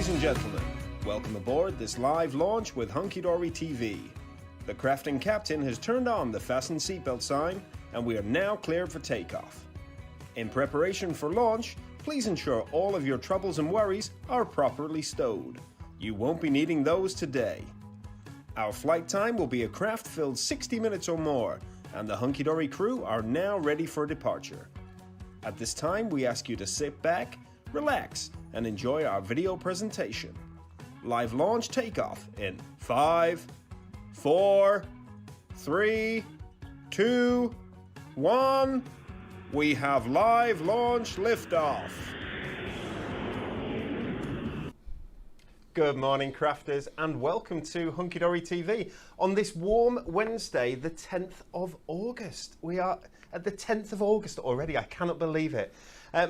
Ladies and gentlemen, welcome aboard this live launch with Hunky Dory TV. The crafting captain has turned on the fasten seatbelt sign and we are now cleared for takeoff. In preparation for launch, please ensure all of your troubles and worries are properly stowed. You won't be needing those today. Our flight time will be a craft-filled 60 minutes or more, and the Hunky Dory crew are now ready for departure. At this time, we ask you to sit back, relax, and enjoy our video presentation. Live launch takeoff in 5, 4, 3, 2, 1. We have live launch liftoff. Good morning, crafters, and welcome to Hunky Dory TV on this warm Wednesday, the 10th of August. We are at the 10th of August already. I cannot believe it.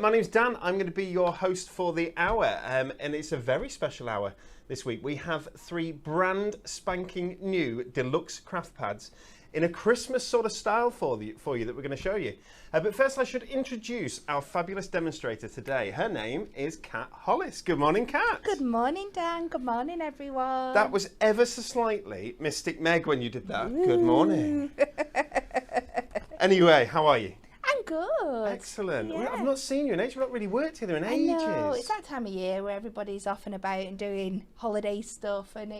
My name's Dan. I'm going to be your host for the hour, and it's a very special hour this week. We have 3 brand spanking new Deluxe Craft Pads in a Christmas sort of style for you that we're going to show you. But first I should introduce our fabulous demonstrator today. Her name is Kat Hollis. Good morning, Kat. Good morning, Dan. Good morning, everyone. That was ever so slightly Mystic Meg when you did that. Ooh. Good morning. Anyway, how are you? I'm good. Excellent. Yeah. I've not seen you in ages. We've not really worked together in ages. I know. It's that time of year where everybody's off and about and doing holiday stuff, and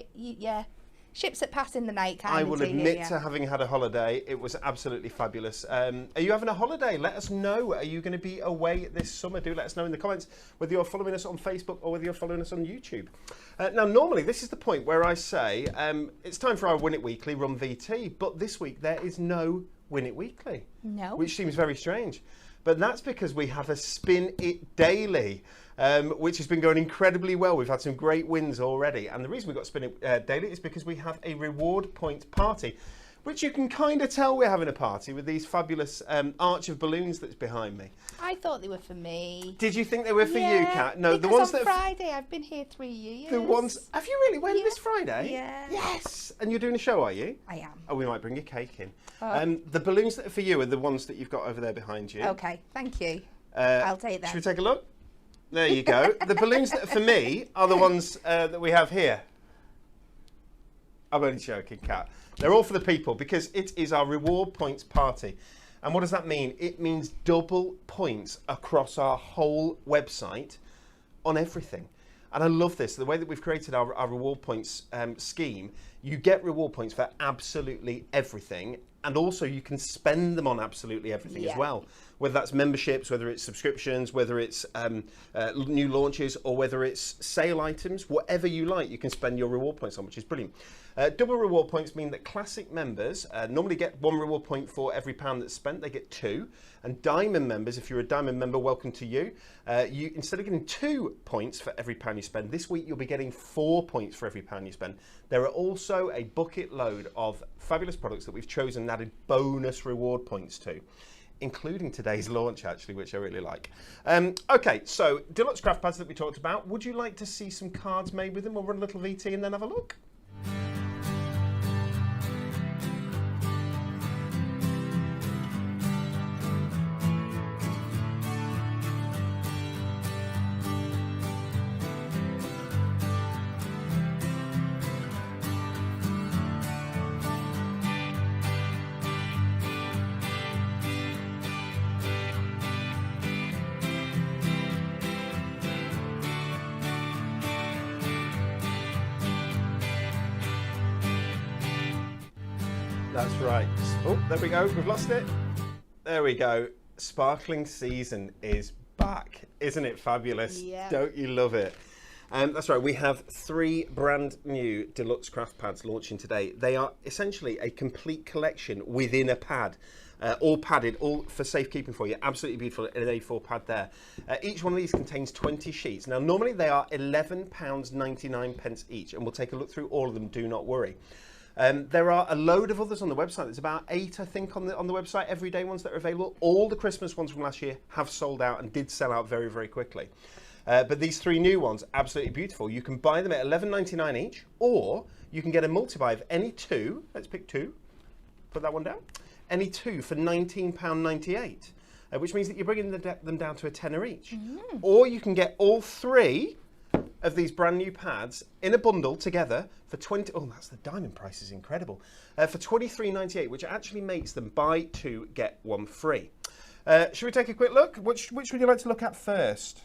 ships that pass in the night kind of I will thing, admit to having had a holiday. It was absolutely fabulous. Are you having a holiday? Let us know. Are you going to be away this summer? Do let us know in the comments whether you're following us on Facebook or whether you're following us on YouTube. Now, normally this is the point where I say it's time for our Win It Weekly Run VT, but this week there is no Win It Weekly. No. Which seems very strange. But that's because we have a Spin It Daily, which has been going incredibly well. We've had some great wins already. And the reason we've got Spin It Daily is because we have a reward point party, which you can kind of tell we're having a party with these fabulous arch of balloons that's behind me. I thought they were for me. Did you think they were for you, Kat? No, the ones on Friday, I've been here 3 years. The ones, have you really? When, this Friday? Yeah. Yes. And you're doing a show, are you? I am. Oh, we might bring a cake in. Oh. The balloons that are for you are the ones that you've got over there behind you. Okay, thank you. I'll take that. Should we take a look? There you go. The balloons that are for me are the ones that we have here. I'm only joking, Kat. They're all for the people because it is our reward points party. And what does that mean? It means double points across our whole website on everything. And I love this. The way that we've created our reward points scheme, you get reward points for absolutely everything. And also you can spend them on absolutely everything as well. Whether that's memberships, whether it's subscriptions, whether it's new launches, or whether it's sale items, whatever you like, you can spend your reward points on, which is brilliant. Double reward points mean that classic members normally get 1 reward point for every £1 that's spent. They get 2. And diamond members, if you're a diamond member, welcome to you. You instead of getting 2 points for every £1 you spend, this week you'll be getting 4 points for every £1 you spend. There are also a bucket load of fabulous products that we've chosen and added bonus reward points to, including today's launch, actually, which I really like. Okay, so Deluxe Craft Pads that we talked about. Would you like to see some cards made with them? We'll run a little VT and then have a look. That's right. Oh, there we go. We've lost it. There we go. Sparkling season is back. Isn't it fabulous? Yeah. Don't you love it? That's right. We have 3 brand new Deluxe Craft Pads launching today. They are essentially a complete collection within a pad. All padded, all for safekeeping for you. Absolutely beautiful in an A4 pad there. Each one of these contains 20 sheets. Now, normally they are £11.99 each, and we'll take a look through all of them, do not worry. There are a load of others on the website. There's about 8, I think, on the website, everyday ones that are available. All the Christmas ones from last year have sold out and did sell out very, very quickly. But these 3 new ones, absolutely beautiful. You can buy them at £11.99 each, or you can get a multi-buy of any 2. Let's pick 2. Put that one down. Any 2 for £19.98, which means that you're bringing them down to a tenner each. Or you can get all 3 of these brand new pads in a bundle together for 20. Oh, that's the diamond price is incredible. For $23.98, which actually makes them buy 2 get 1 free. Should we take a quick look? Which would you like to look at first?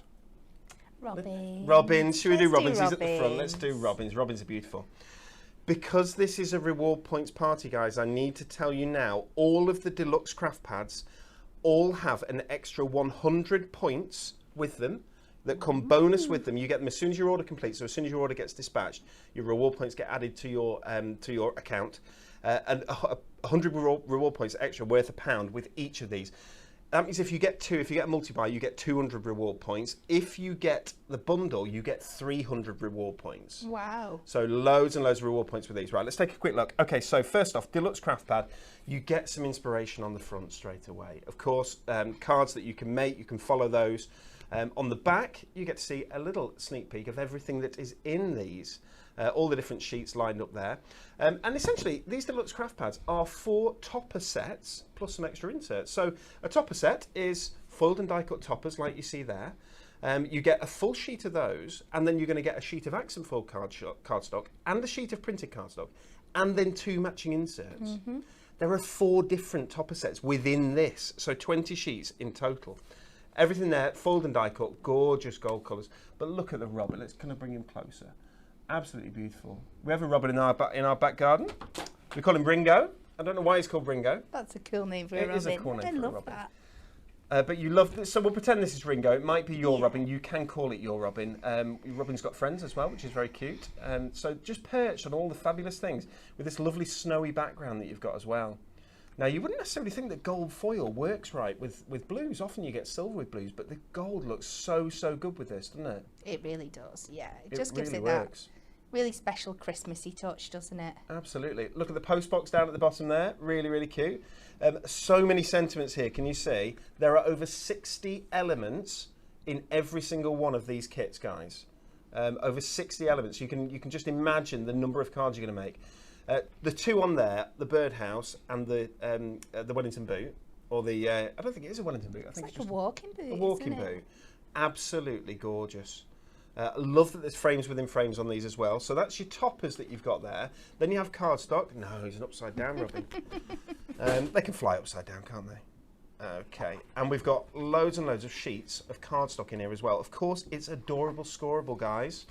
Robins. Should we do Robins? He's at the front. Let's do Robins. Robins are beautiful. Because this is a reward points party, guys, I need to tell you now, all of the Deluxe Craft Pads all have an extra 100 points with them that come bonus with them. You get them as soon as your order completes. So as soon as your order gets dispatched, your reward points get added to your account. And 100 reward points extra worth £1 with each of these. That means if you get a multi-buy, you get 200 reward points. If you get the bundle, you get 300 reward points. Wow. So loads and loads of reward points with these. Right, let's take a quick look. Okay, so first off, Deluxe Craft Pad, you get some inspiration on the front straight away. Of course, cards that you can make, you can follow those. On the back, you get to see a little sneak peek of everything that is in these. All the different sheets lined up there. And essentially, these Deluxe Craft Pads are 4 topper sets plus some extra inserts. So a topper set is foiled and die cut toppers like you see there. You get a full sheet of those, and then you're going to get a sheet of accent foil cardstock and a sheet of printed cardstock, and then 2 matching inserts. There are 4 different topper sets within this, so 20 sheets in total. Everything there, foiled and die cut, gorgeous gold colours. But look at the robin. Let's kind of bring him closer. Absolutely beautiful. We have a robin in our back garden. We call him Ringo. I don't know why he's called Ringo. That's a cool name for a robin. It is a cool name for a robin. I love that. But you love this, so we'll pretend this is Ringo. It might be your robin. You can call it your robin. Your robin's got friends as well, which is very cute. So just perched on all the fabulous things with this lovely snowy background that you've got as well. Now, you wouldn't necessarily think that gold foil works right with blues. Often you get silver with blues, but the gold looks so good with this, doesn't it? It really does, yeah. It just really gives it works. That really special Christmassy touch, doesn't it? Absolutely. Look at the post box down at the bottom there. Really cute. So many sentiments here. Can you see? There are over 60 elements in every single one of these kits, guys. Over 60 elements. You can just imagine the number of cards you're going to make. The 2 on there, the birdhouse and the Wellington boot, or the I don't think it is a Wellington boot. I think it's just like a walking boot. A walking boot. Absolutely gorgeous. I love that there's frames within frames on these as well. So that's your toppers that you've got there. Then you have cardstock. No, he's an upside down robin. They can fly upside down, can't they? Okay, and we've got loads and loads of sheets of cardstock in here as well. Of course, it's adorable, scoreable, guys.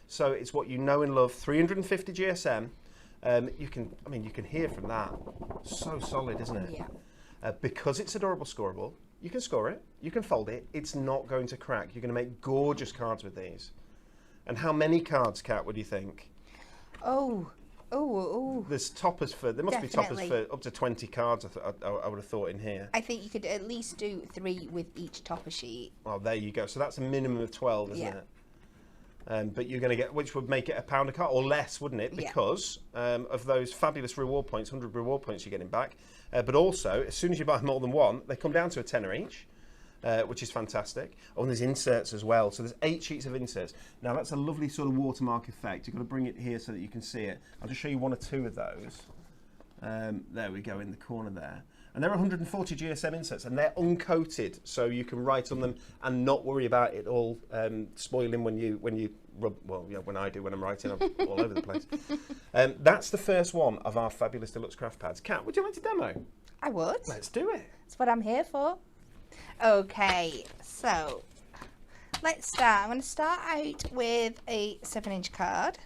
So it's what you know and love. 350 GSM. You can hear from that. So solid, isn't it? Yeah. Because it's adorable, scoreable. You can score it. You can fold it. It's not going to crack. You're going to make gorgeous cards with these. And how many cards, Kat, would you think? Oh. There's toppers for, there must be toppers for up to 20 cards, I would have thought, in here. I think you could at least do 3 with each topper sheet. Oh, there you go. So that's a minimum of 12, isn't it? But you're going to get, which would make it £1 a card, or less, wouldn't it? Because of those fabulous reward points, 100 reward points you're getting back. But also, as soon as you buy more than one, they come down to a tenner each. Which is fantastic. Oh, and there's inserts as well. So there's 8 sheets of inserts. Now that's a lovely sort of watermark effect. You've got to bring it here so that you can see it. I'll just show you 1 or 2 of those. There we go in the corner there. And there are 140 GSM inserts, and they're uncoated, so you can write on them and not worry about it all spoiling when you rub. Well, yeah, when I do when I'm writing, I'm all over the place. That's the first one of our fabulous Deluxe Craft Pads. Kat, would you like to demo? I would. Let's do it. That's what I'm here for. Okay, so let's start. I'm going to start out with a 7-inch card,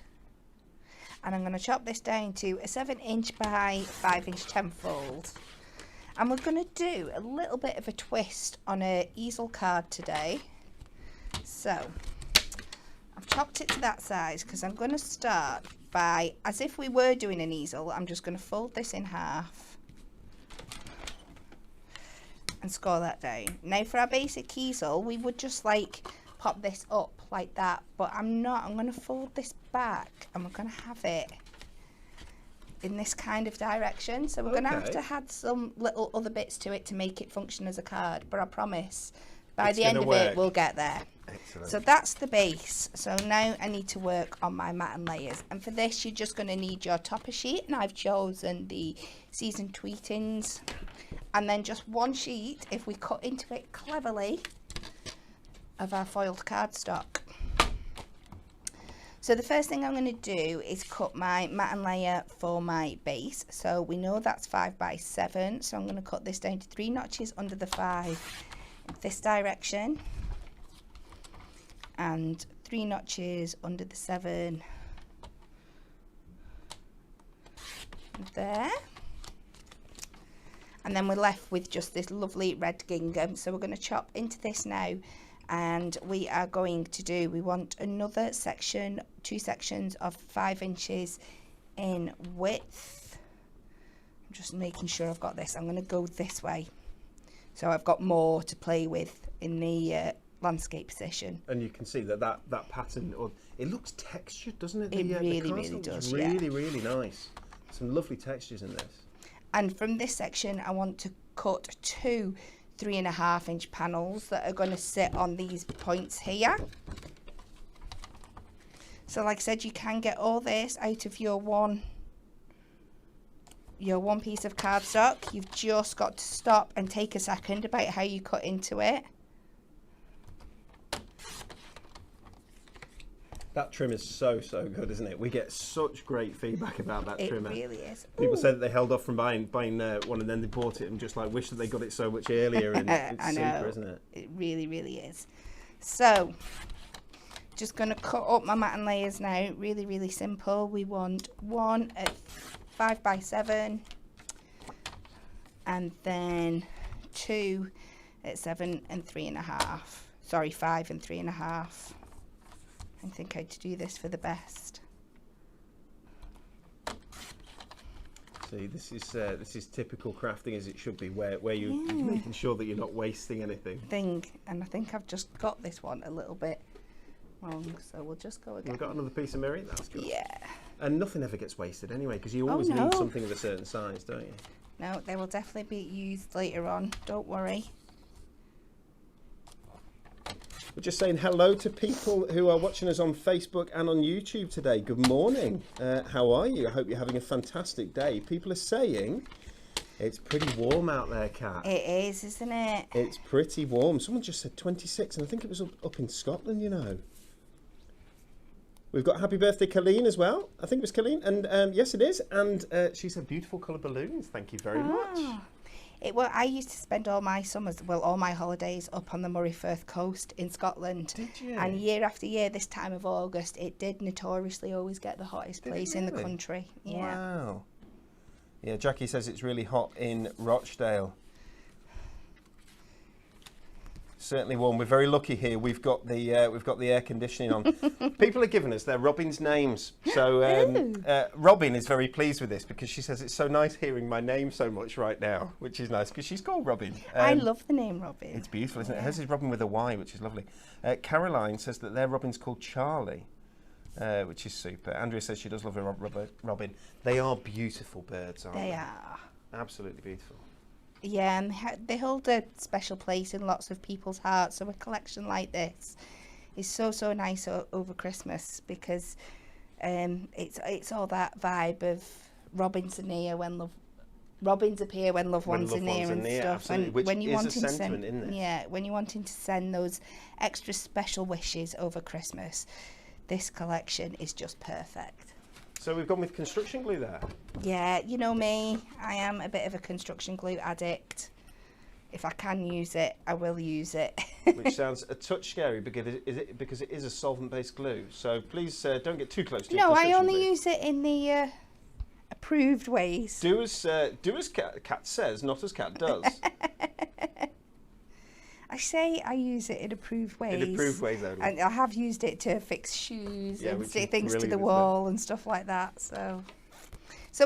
and I'm going to chop this down to a 7-inch by 5-inch 10-fold. And we're going to do a little bit of a twist on an easel card today. So I've chopped it to that size because I'm going to start by, as if we were doing an easel, I'm just going to fold this in half and score that down. Now for our basic easel, we would just like pop this up like that, but I'm not. I'm going to fold this back and we're going to have it in this kind of direction. So we're going to have to add some little other bits to it to make it function as a card, but I promise by the end of it we'll get there. Excellent. So that's the base. So now I need to work on my mat and layers, and for this you're just going to need your topper sheet, and I've chosen the Seasoned Tweetings, and then just 1 sheet, if we cut into it cleverly, of our foiled cardstock. So the first thing I'm going to do is cut my matten layer for my base. So we know that's 5 by 7. So I'm going to cut this down to 3 notches under the 5 in this direction. And 3 notches under the 7 there. And then we're left with just this lovely red gingham. So we're going to chop into this now. And we are going to do, we want another section, 2 sections of 5 inches in width. I'm just making sure I've got this. I'm going to go this way. So I've got more to play with in the landscape position. And you can see that pattern, or it looks textured, doesn't it? It really does. Really, really nice. Some lovely textures in this. And from this section, I want to cut 2 3.5-inch panels that are going to sit on these points here. So like I said, you can get all this out of your one piece of cardstock. You've just got to stop and take a second about how you cut into it. That trim is so good, isn't it? We get such great feedback about that trimmer. It really is. People say that they held off from buying one, and then they bought it and just like wish that they got it so much earlier. And it's super, isn't it? It really, really is. So, just going to cut up my matten layers now. Really, really simple. We want 1 at 5 by 7, and then 2 at 7 and 3.5. Sorry, 5 and 3.5. I think how to do this for the best. See, this is typical crafting as it should be, where you're making sure that you're not wasting anything. And I think I've just got this one a little bit wrong, so we'll just go again. We've got another piece of mirroring. That's good. Yeah. And nothing ever gets wasted anyway, because you always need something of a certain size, don't you? No, they will definitely be used later on. Don't worry. We're just saying hello to people who are watching us on Facebook and on YouTube today. Good morning. How are you? I hope you're having a fantastic day. People are saying it's pretty warm out there, Kat. It is, isn't it? It's pretty warm. Someone just said 26, and I think it was up in Scotland, you know. We've got happy birthday, Colleen, as well. I think it was Colleen. And yes, it is. And she said beautiful colour balloons. Thank you very much. Well, I used to spend all my summers, well, all my holidays up on the Moray Firth coast in Scotland. Did you? And year after year, this time of August, it did notoriously always get the hottest place in the country. Yeah. Wow. Yeah, Jackie says it's really hot in Rochdale. Certainly warm. We're very lucky here. We've got the air conditioning on. People are giving us their Robin's names. So Robin is very pleased with this because she says it's so nice hearing my name so much right now, which is nice because she's called Robin. I love the name Robin. It's beautiful, isn't it? Hers is Robin with a Y, which is lovely. Caroline says that their Robin's called Charlie, which is super. Andrea says she does love a Robin. They are beautiful birds, aren't they? They are. Absolutely beautiful. Yeah, and they hold a special place in lots of people's hearts. So a collection like this is so nice over Christmas because it's all that vibe of robins are near when robins appear when loved ones are near and stuff. Absolutely. And which when you is want a sentiment in this. when you're wanting to send those extra special wishes over Christmas, this collection is just perfect. So we've gone with construction glue there. Yeah, you know me, I am a bit of a construction glue addict. If I can use it, I will use it. Which sounds a touch scary because it is a solvent-based glue. So please don't get too close to it. No, I only use it in the approved ways. Do as Kat says, not as Kat does. I say I use it in approved ways. In approved ways only. And I have used it to fix shoes and stick things to the brilliant, wall and stuff like that. So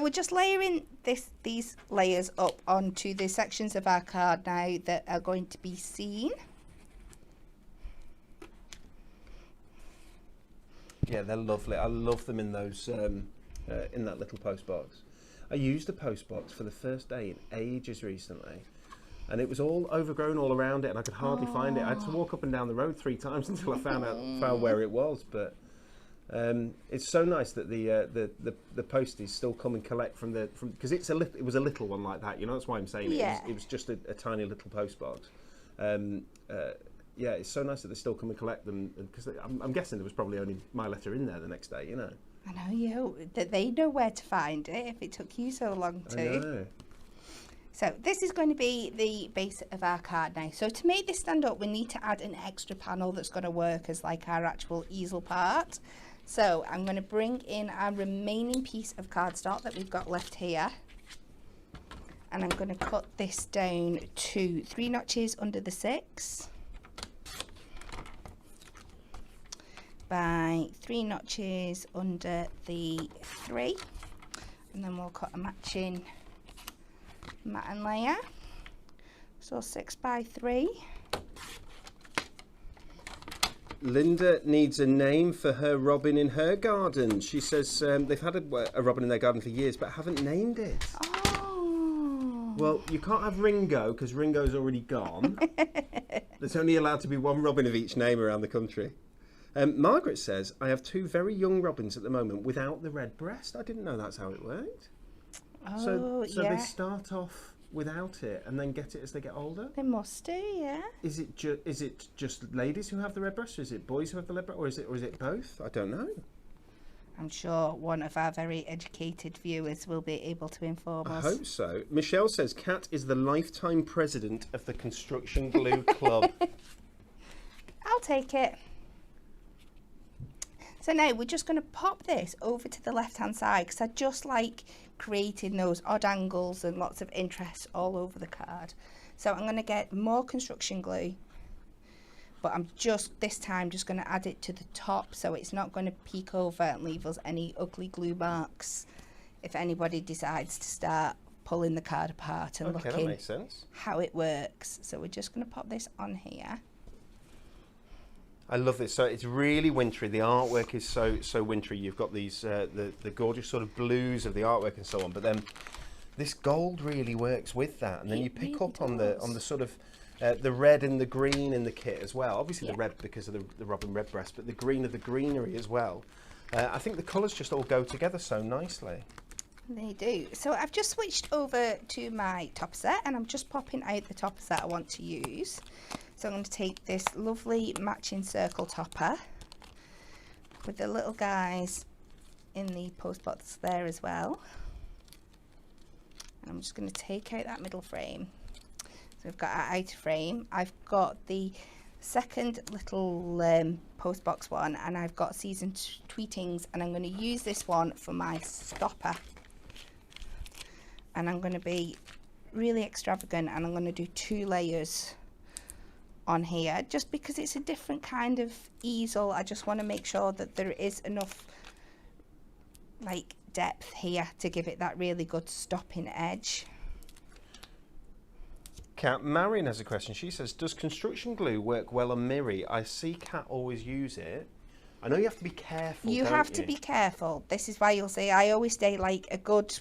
we're just layering these layers up onto the sections of our card now that are going to be seen. Yeah, they're lovely. I love them in those in that little post box. I used a post box for the first day in ages recently. And it was all overgrown all around it, and I could hardly find it. I had to walk up and down the road 3 times until I found where it was. But it's so nice that the posties still come and collect from because it was a little one like that. You know, that's why I'm saying it was just a tiny little post box. yeah, it's so nice that they still come and collect them, because I'm guessing there was probably only my letter in there the next day, you know. I know, you that they know where to find it if it took you so long to. I know. So this is going to be the base of our card now. So to make this stand up, we need to add an extra panel that's going to work as like our actual easel part. So I'm going to bring in our remaining piece of cardstock that we've got left here. And I'm going to cut this down to 3 notches under the 6 by 3 notches under the 3, and then we'll cut a matching matting layer. So 6 by 3. Linda needs a name for her robin in her garden. She says they've had a robin in their garden for years but haven't named it. Oh. Well, you can't have Ringo because Ringo's already gone. There's only allowed to be 1 robin of each name around the country. Margaret says, I have 2 very young robins at the moment without the red breast. I didn't know that's how it worked. Oh, so yeah. they start off without it and then get it as they get older? They must do, yeah. Is it just ladies who have the red breast, or is it boys who have the red breast, or is it both? I don't know. I'm sure one of our very educated viewers will be able to inform us. I hope so. Michelle says Kat is the lifetime president of the Construction Glue Club. I'll take it. So now we're just going to pop this over to the left hand side because I just like creating those odd angles and lots of interest all over the card. So I'm going to get more construction glue, but I'm just this time just going to add it to the top so it's not going to peek over and leave us any ugly glue marks if anybody decides to start pulling the card apart and Okay, that looking makes sense. how it works. So we're just going to pop this on here. I love this. So it's really wintry. The artwork is so wintry. You've got these the gorgeous sort of blues of the artwork and so on, but then this gold really works with that, and then you pick up on the sort of the red and the green in the kit as well. Obviously the red because of the robin redbreast, but the green of the greenery as well. I think the colours just all go together so nicely. They do. So I've just switched over to my top set and I'm just popping out the topper that I want to use. So I'm going to take this lovely matching circle topper with the little guys in the post box there as well. And I'm just going to take out that middle frame. So we've got our outer frame. I've got the second little post box one, and I've got seasoned tweetings, and I'm going to use this one for my stopper. And I'm going to be really extravagant, and I'm going to do 2 layers on here just because it's a different kind of easel. I just want to make sure that there is enough like depth here to give it that really good stopping edge. Kat, Marion has a question. She says, does construction glue work well on Miri? I see Kat always use it. I know you have to be careful. You have to be careful. This is why you'll see I always stay like a good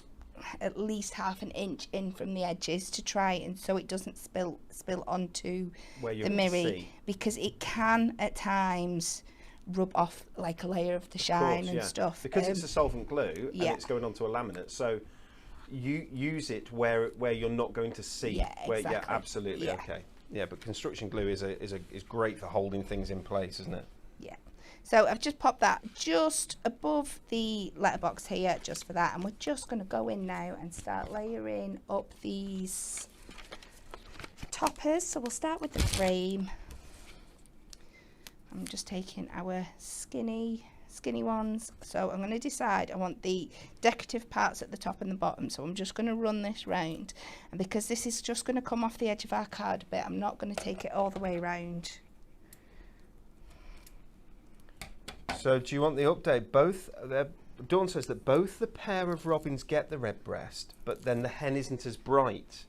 at least ½ an inch in from the edges to try and so it doesn't spill onto the Miri, because it can at times rub off like a layer of the shine and stuff. Because it's a solvent glue and yeah. it's going onto a laminate, so you use it where you're not going to see. Yeah, exactly. Yeah, absolutely. Yeah. Okay. Yeah, but construction glue is great for holding things in place, isn't it? Yeah. So I've just popped that just above the letterbox here just for that, and we're just going to go in now and start layering up these toppers. So we'll start with the frame. I'm just taking our skinny ones. So I'm going to decide I want the decorative parts at the top and the bottom, so I'm just going to run this round, and because this is just going to come off the edge of our card a bit, I'm not going to take it all the way around. So do you want the update? Both Dawn says that both the pair of robins get the red breast, but then the hen isn't as bright,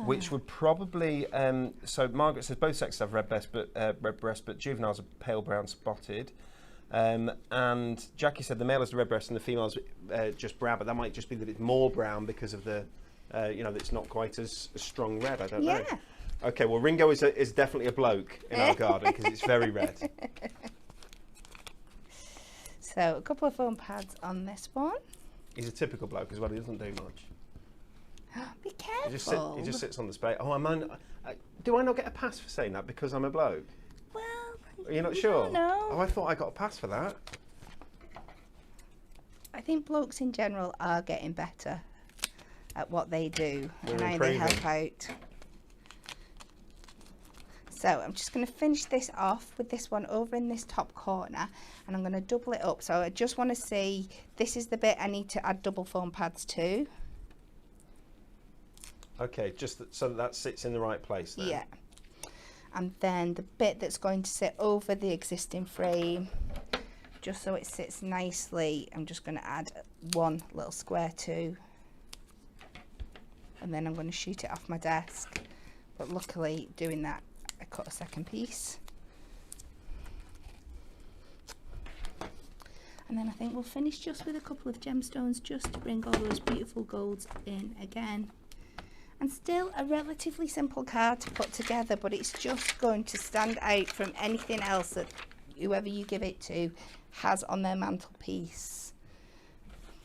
which would probably. So Margaret says both sexes have red breast, but juveniles are pale brown spotted. And Jackie said the male has the red breast and the female's just brown, but that might just be that it's more brown because of the, that it's not quite as strong red. I don't know. Okay, well Ringo is definitely a bloke in our garden because it's very red. So a couple of foam pads on this one. He's a typical bloke as well. He doesn't do much. Be careful. He just sits on the space. Oh, do I not get a pass for saying that because I'm a bloke? Are you not sure? No. Oh, I thought I got a pass for that. I think blokes in general are getting better at what they do and how they improving. help out. So I'm just going to finish this off with this one over in this top corner, and I'm going to double it up. So I just want to see, this is the bit I need to add double foam pads to. Okay, just so that sits in the right place then. Yeah. And then the bit that's going to sit over the existing frame, just so it sits nicely, I'm just going to add one little square too. And then I'm going to shoot it off my desk. But luckily, doing that, I cut a second piece. And then I think we'll finish just with a couple of gemstones just to bring all those beautiful golds in again. And still a relatively simple card to put together, but it's just going to stand out from anything else that whoever you give it to has on their mantelpiece.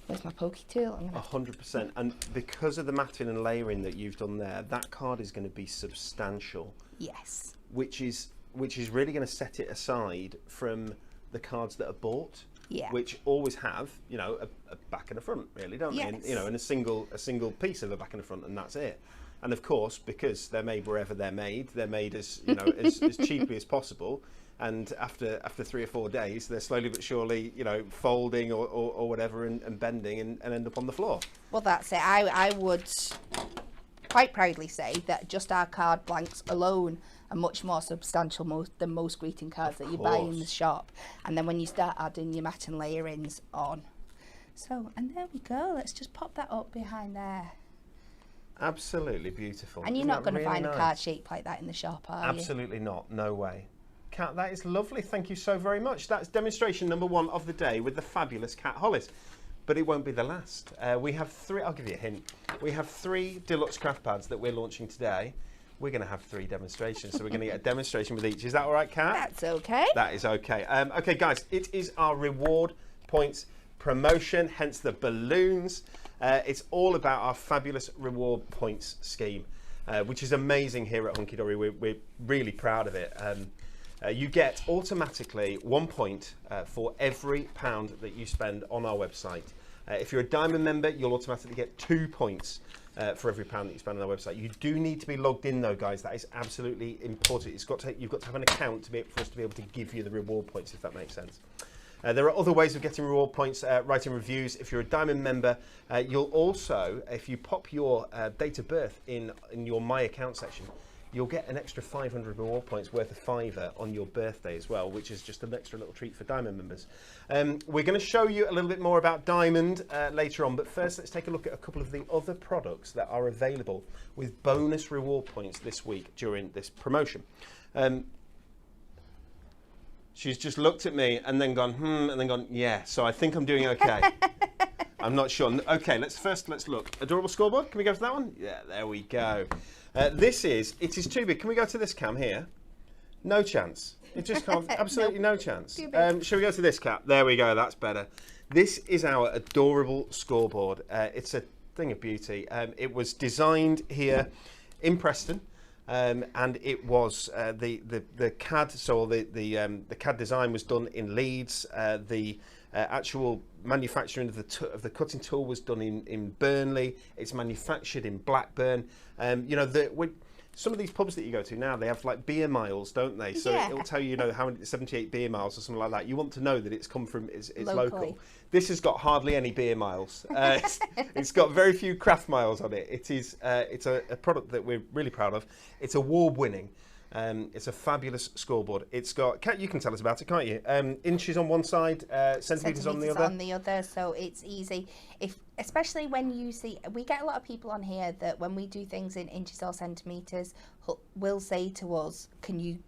Where's my pokey tool? 100%. And because of the matting and layering that you've done there, that card is going to be substantial. Yes. Which is really going to set it aside from the cards that are bought. Yeah. Which always have, you know, a back and a front, really, don't they? And, you know, and a single piece of a back and a front, and that's it. And of course, because they're made wherever they're made as, you know, as cheaply as possible. And after 3 or 4 days, they're slowly but surely, you know, folding or whatever and bending and end up on the floor. Well, that's it. I would quite proudly say that just our card blanks alone are much more substantial than most greeting cards that you buy in the shop. And then when you start adding your matte and layerings on. So, and there we go. Let's just pop that up behind there. Absolutely beautiful. And you're not going to find a card shaped like that in the shop, are you? Absolutely not. No way. Kat, that is lovely. Thank you so very much. That's demonstration number 1 of the day with the fabulous Kat Hollis. But it won't be the last. We have 3, I'll give you a hint. We have 3 Deluxe Craft Pads that we're launching today. We're going to have 3 demonstrations, so we're going to get a demonstration with each. Is that all right, Kat? That's okay. That is okay. Okay, guys, it is our reward points promotion, hence the balloons. It's all about our fabulous reward points scheme, which is amazing here at Hunky Dory. We're really proud of it. You get automatically 1 point for every £1 that you spend on our website. If you're a Diamond member, you'll automatically get 2 points for every £1 that you spend on our website. You do need to be logged in though, guys. That is absolutely important. You've got to have an account for us to be able to give you the reward points, if that makes sense. There are other ways of getting reward points, writing reviews. If you're a Diamond member, you'll also, if you pop your date of birth in your My Account section, you'll get an extra 500 reward points worth of £5 on your birthday as well, which is just an extra little treat for Diamond members. We're going to show you a little bit more about Diamond later on, but first let's take a look at a couple of the other products that are available with bonus reward points this week during this promotion. She's just looked at me and then gone, and then gone, yeah, so I think I'm doing okay. I'm not sure. Okay, let's look. Adorable scoreboard, can we go to that one? Yeah, there we go. It is too big. Can we go to this cam here? No chance. It just can't, absolutely no chance. Shall we go to this cap? There we go, that's better. This is our adorable scoreboard. It's a thing of beauty. It was designed here in Preston. And it was the CAD, so the CAD design was done in Leeds. The actual manufacturing of the cutting tool was done in Burnley. It's manufactured in Blackburn. You know, some of these pubs that you go to now, they have like beer miles, don't they? So yeah. It'll tell you, how many 78 beer miles or something like that. You want to know that it's come from it's local. This has got hardly any beer miles. It's got very few craft miles on it. It's a product that we're really proud of. It's award-winning. It's a fabulous scoreboard. It's got, you can tell us about it, can't you? Inches on one side, centimetres on the other. On the other, so it's easy. Especially when you see, we get a lot of people on here that when we do things in inches or centimetres, will say to us, can you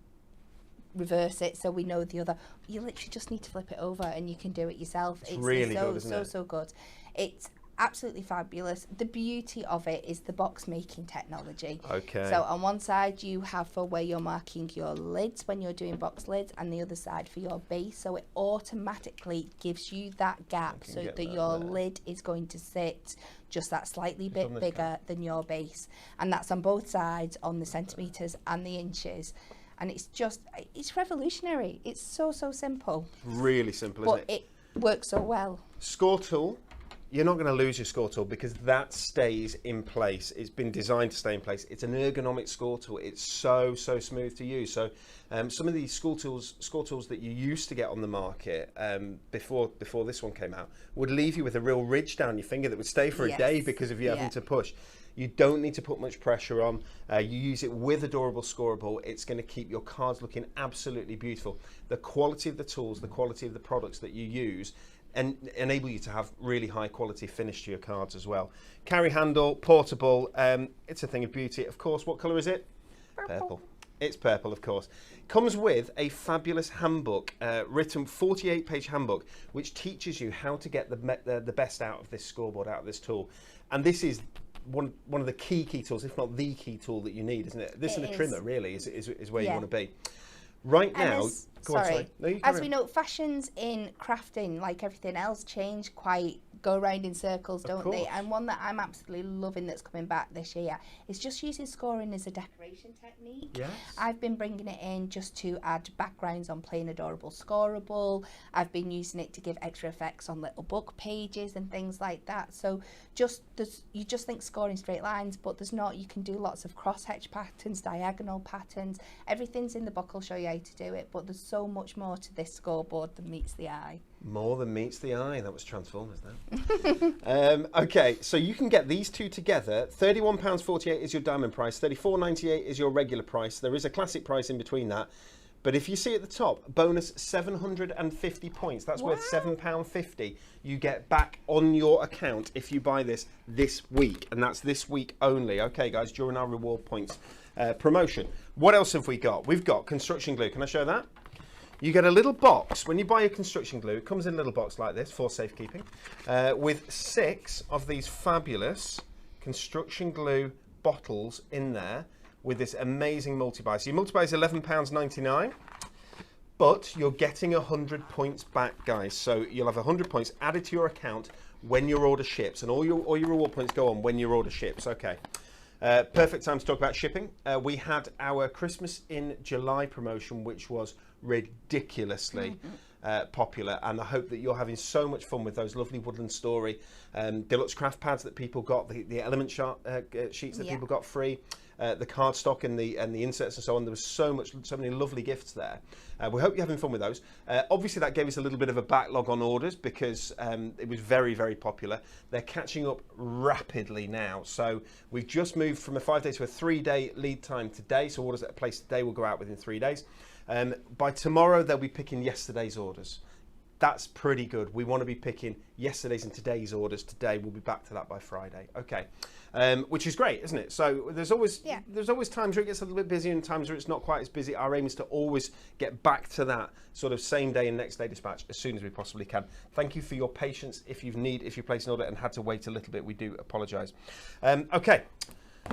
reverse it so we know the other? You literally just need to flip it over and you can do it yourself. It's really good, isn't it? So good. It's absolutely fabulous. The beauty of it is the box making technology. Okay. So on one side you have for where you're marking your lids when you're doing box lids, and the other side for your base. So it automatically gives you that gap so that your lid is going to sit just that slightly bit bigger than your base. And that's on both sides, on the centimetres and the inches. and it's revolutionary. It's so simple. Really simple, isn't But it works so well. Score tool. You're not going to lose your score tool because that stays in place. It's been designed to stay in place. It's an ergonomic score tool. It's so smooth to use. So some of these score tools that you used to get on the market before this one came out would leave you with a real ridge down your finger that would stay for a day because of you having to push. You don't need to put much pressure on. You use it with Adorable Scoreable. It's going to keep your cards looking absolutely beautiful. The quality of the tools, the quality of the products that you use, and enable you to have really high quality finish to your cards as well. Carry handle, portable, it's a thing of beauty. Of course, what colour is it? Purple. It's purple, of course. Comes with a fabulous handbook, written 48-page handbook, which teaches you how to get the best out of this scoreboard, out of this tool. And this is one of the key tools, if not the key tool that you need, isn't it? This and a trimmer really is where you want to be. Right now, as we know, fashions in crafting, like everything else, change go around in circles, don't they? And one that I'm absolutely loving that's coming back this year is just using scoring as a decoration technique. Yes. I've been bringing it in just to add backgrounds on plain Adorable Scoreable. I've been using it to give extra effects on little book pages and things like that. So you just think scoring straight lines, but there's not. You can do lots of cross-hatch patterns, diagonal patterns. Everything's in the book. I'll show you how to do it, but there's so much more to this scoreboard than meets the eye. More than meets the eye. That was Transformers then. Okay, so you can get these two together. £31.48 is your diamond price. £34.98 is your regular price. There is a classic price in between that. But if you see at the top, bonus 750 points. That's worth £7.50. You get back on your account if you buy this week. And that's this week only. Okay, guys, during our reward points promotion. What else have we got? We've got construction glue. Can I show that? You get a little box. When you buy your construction glue, it comes in a little box like this for safekeeping, with 6 of these fabulous construction glue bottles in there with this amazing multi-buy. So your multi-buy is £11.99, but you're getting 100 points back, guys. So you'll have 100 points added to your account when your order ships, and all your reward points go on when your order ships. Okay. Perfect time to talk about shipping. We had our Christmas in July promotion, which was ridiculously popular, and I hope that you're having so much fun with those lovely Woodland Story Deluxe Craft Pads that people got, the element sheets that people got free, the cardstock and the inserts and so on. There was so many lovely gifts there. We hope you're having fun with those. Obviously that gave us a little bit of a backlog on orders because it was very popular. They're catching up rapidly now, so we've just moved from a 5-day to a 3-day lead time today, so orders that are placed today will go out within 3 days. By tomorrow they'll be picking yesterday's orders. That's pretty good. We want to be picking yesterday's and today's orders today. We'll be back to that by Friday. Okay, which is great, isn't it? So there's always times where it gets a little bit busy and times where it's not quite as busy. Our aim is to always get back to that sort of same day and next day dispatch as soon as we possibly can. Thank you for your patience. If you place an order and had to wait a little bit, we do apologise. Okay.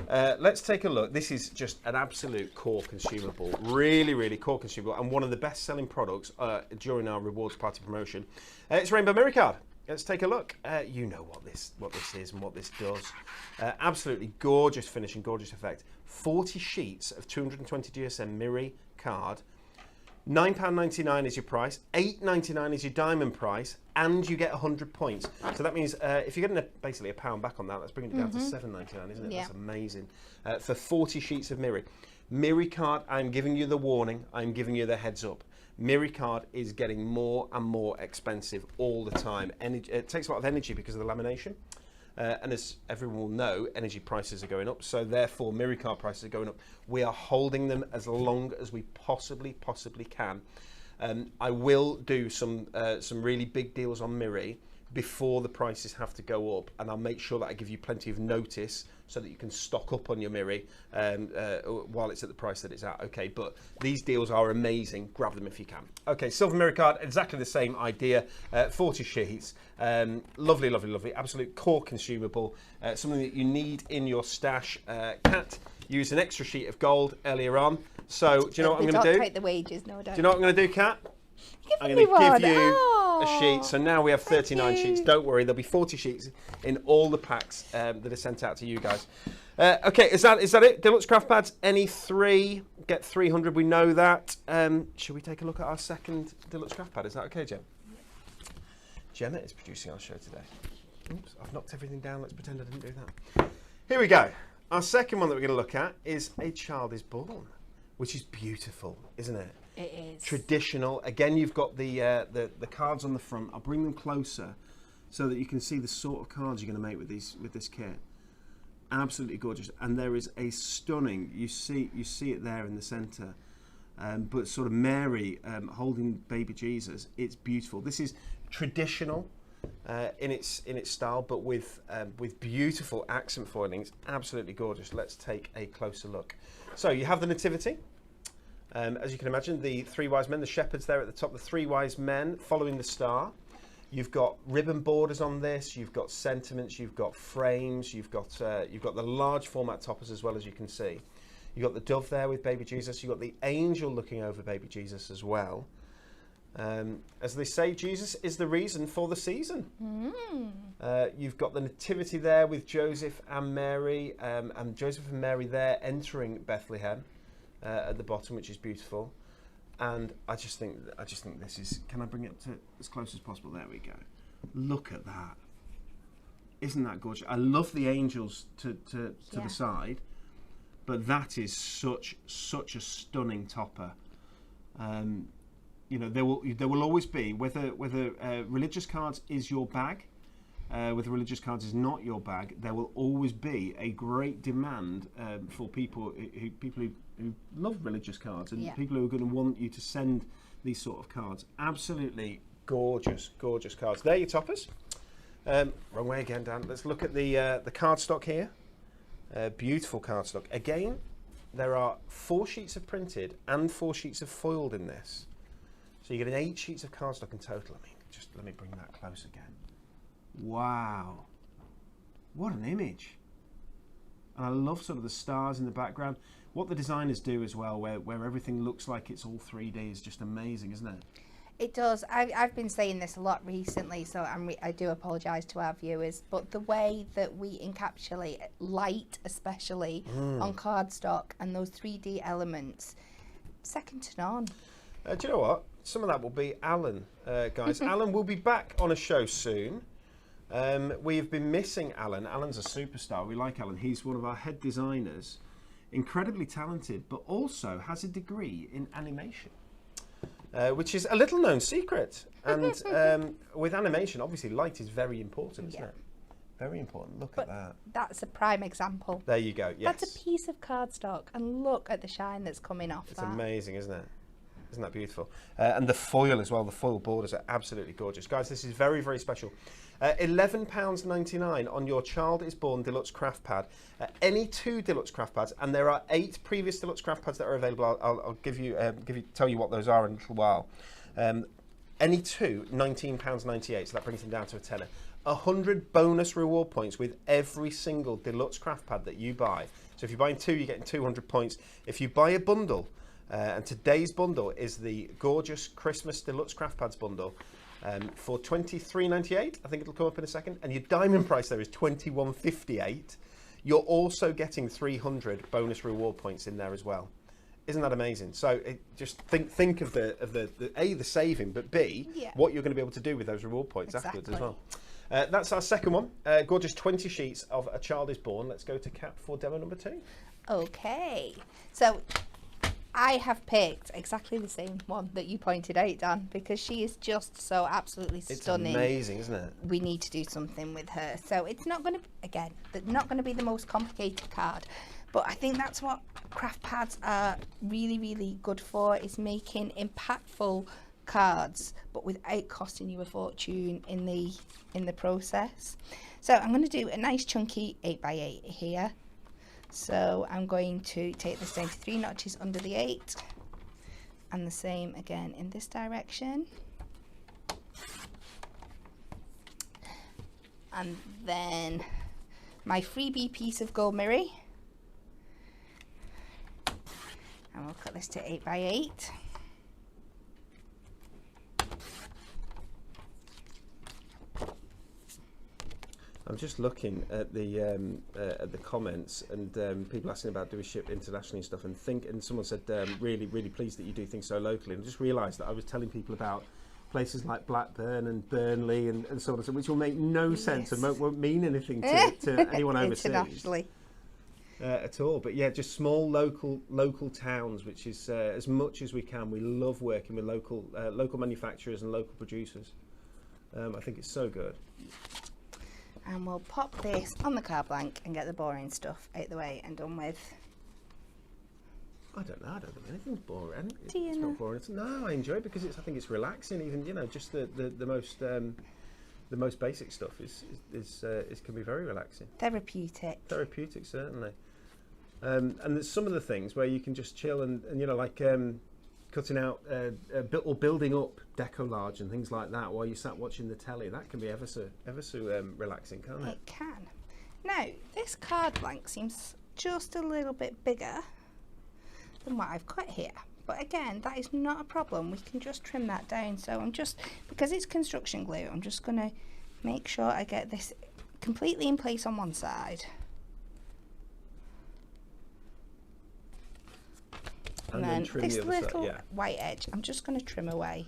Let's take a look. This is just an absolute core consumable, really core consumable, and one of the best-selling products during our rewards party promotion. It's Rainbow Mirror Card. Let's take a look. You know what this is and what this does. Absolutely gorgeous finish and gorgeous effect. 40 sheets of 220 GSM Mirror Card. £9.99 is your price, £8.99 is your diamond price, and you get 100 points. So that means if you're getting basically a pound back on that, that's bringing it down to £7.99, isn't it? Yeah. That's amazing. For 40 sheets of Mirror. Mirror Card, I'm giving you the warning, I'm giving you the heads up. Mirror Card is getting more and more expensive all the time. It takes a lot of energy because of the lamination. And as everyone will know, energy prices are going up, so therefore Mirror Card prices are going up. We are holding them as long as we possibly can. I will do some really big deals on Mirror before the prices have to go up, and I'll make sure that I give you plenty of notice so that you can stock up on your Mirror while it's at the price that it's at. Okay, but these deals are amazing. Grab them if you can. Okay, silver Mirror Card, exactly the same idea. 40 sheets. Lovely. Absolute core consumable. Something that you need in your stash. Kat used an extra sheet of gold earlier on. So do you know what I'm going to do? Don't take the wages, no, don't. Do you know what I'm going to do, Kat? I'm going to give you a sheet. So now we have 39 sheets. Don't worry, there'll be 40 sheets in all the packs that are sent out to you guys. Okay, is that it? Deluxe Craft Pads, any 3 get 300. We know that. Should we take a look at our second Deluxe Craft Pad? Is that okay, Gem? Gemma is producing our show today. Oops, I've knocked everything down. Let's pretend I didn't do that. Here we go. Our second one that we're going to look at is A Child is Born, which is beautiful, isn't it? It is. Traditional. Again, you've got the cards on the front. I'll bring them closer so that you can see the sort of cards you're going to make with this kit. Absolutely gorgeous. And there is a stunning, you see it there in the centre, but sort of Mary holding baby Jesus. It's beautiful. This is traditional in its style, but with beautiful accent foilings. Absolutely gorgeous. Let's take a closer look. So you have the Nativity. As you can imagine, the three wise men, the shepherds there at the top, the three wise men following the star. You've got ribbon borders on this. You've got sentiments. You've got frames. You've got the large format toppers as well, as you can see. You've got the dove there with baby Jesus. You've got the angel looking over baby Jesus as well. As they say, Jesus is the reason for the season. You've got the Nativity there with Joseph and Mary, and Joseph and Mary there entering Bethlehem at the bottom, which is beautiful. And I just think this is. Can I bring it to as close as possible? There we go. Look at that. Isn't that gorgeous? I love the angels to the side, but that is such a stunning topper. You know, there will always be, whether religious cards is your bag, whether religious cards is not your bag, there will always be a great demand for people who love religious cards, and people who are going to want you to send these sort of cards. Absolutely gorgeous cards. There are your toppers. Wrong way again, Dan. Let's look at the cardstock here. Beautiful cardstock. Again, there are 4 sheets of printed and 4 sheets of foiled in this. So you're getting 8 sheets of cardstock in total. I mean, just let me bring that close again. Wow. What an image. And I love sort of the stars in the background. What the designers do as well, where everything looks like it's all 3D, is just amazing, isn't it? It does. I've been saying this a lot recently, so I do apologise to our viewers, but the way that we encapsulate light, especially on cardstock, and those 3D elements, second to none. Do you know what? Some of that will be Alan, guys. Alan will be back on a show soon. We've been missing Alan. Alan's a superstar. We like Alan. He's one of our head designers. Incredibly talented, but also has a degree in animation, which is a little known secret. And with animation, obviously, light is very important, isn't it? Very important. Look at that. That's a prime example. There you go. Yes. That's a piece of cardstock, and look at the shine that's coming off that. It's amazing, isn't it? Isn't that beautiful? And the foil as well. The foil borders are absolutely gorgeous. Guys, this is very, very special. £11.99 on your Child is Born Deluxe Craft Pad. Any 2 Deluxe Craft Pads, and there are 8 previous Deluxe Craft Pads that are available. I'll tell you what those are in a little while. Any 2, £19.98, so that brings them down to a tenner. 100 bonus reward points with every single Deluxe Craft Pad that you buy. So if you're buying 2, you're getting 200 points. If you buy a bundle, and today's bundle is the gorgeous Christmas Deluxe Craft Pads bundle for $23.98. I think it'll come up in a second. And your diamond price there is $21.58. You're also getting 300 bonus reward points in there as well. Isn't that amazing? So just think of the A, the saving, but B, what you're going to be able to do with those reward points afterwards as well. That's our second one. Gorgeous 20 sheets of A Child is Born. Let's go to Kat for demo number 2. Okay. So I have picked exactly the same one that you pointed out, Dan, because she is just so absolutely stunning. It's amazing, isn't it? We need to do something with her. So it's not going to, again, not going to be the most complicated card, but I think that's what craft pads are really, really good for, is making impactful cards, but without costing you a fortune in the process. So I'm going to do a nice chunky 8x8 here. So I'm going to take this down to 3 notches under the 8, and the same again in this direction. And then my freebie piece of gold mirror, and we'll cut this to 8x8. I'm just looking at the comments and people asking about do we ship internationally and stuff, and someone said really pleased that you do things so locally, and I just realised that I was telling people about places like Blackburn and Burnley and so on, which will make no sense and won't mean anything to anyone overseas internationally at all. But yeah, just small local towns, which is as much as we can. We love working with local manufacturers and local producers. I think it's so good. And we'll pop this on the card blank and get the boring stuff out the way and done with. I don't know. I don't think anything's boring. Do you it's know? not boring. No, I enjoy it because I think it's relaxing. Even just the most basic stuff is can be very relaxing. Therapeutic. Therapeutic, certainly. And there's some of the things where you can just chill and like cutting out or building up decollage and things like that while you sat watching the telly. That can be ever so relaxing, can't it? It can. Now, this card blank seems just a little bit bigger than what I've cut here. But again, that is not a problem. We can just trim that down. So because it's construction glue, I'm just going to make sure I get this completely in place on one side. And then trim this the other little side, white edge, I'm just going to trim away.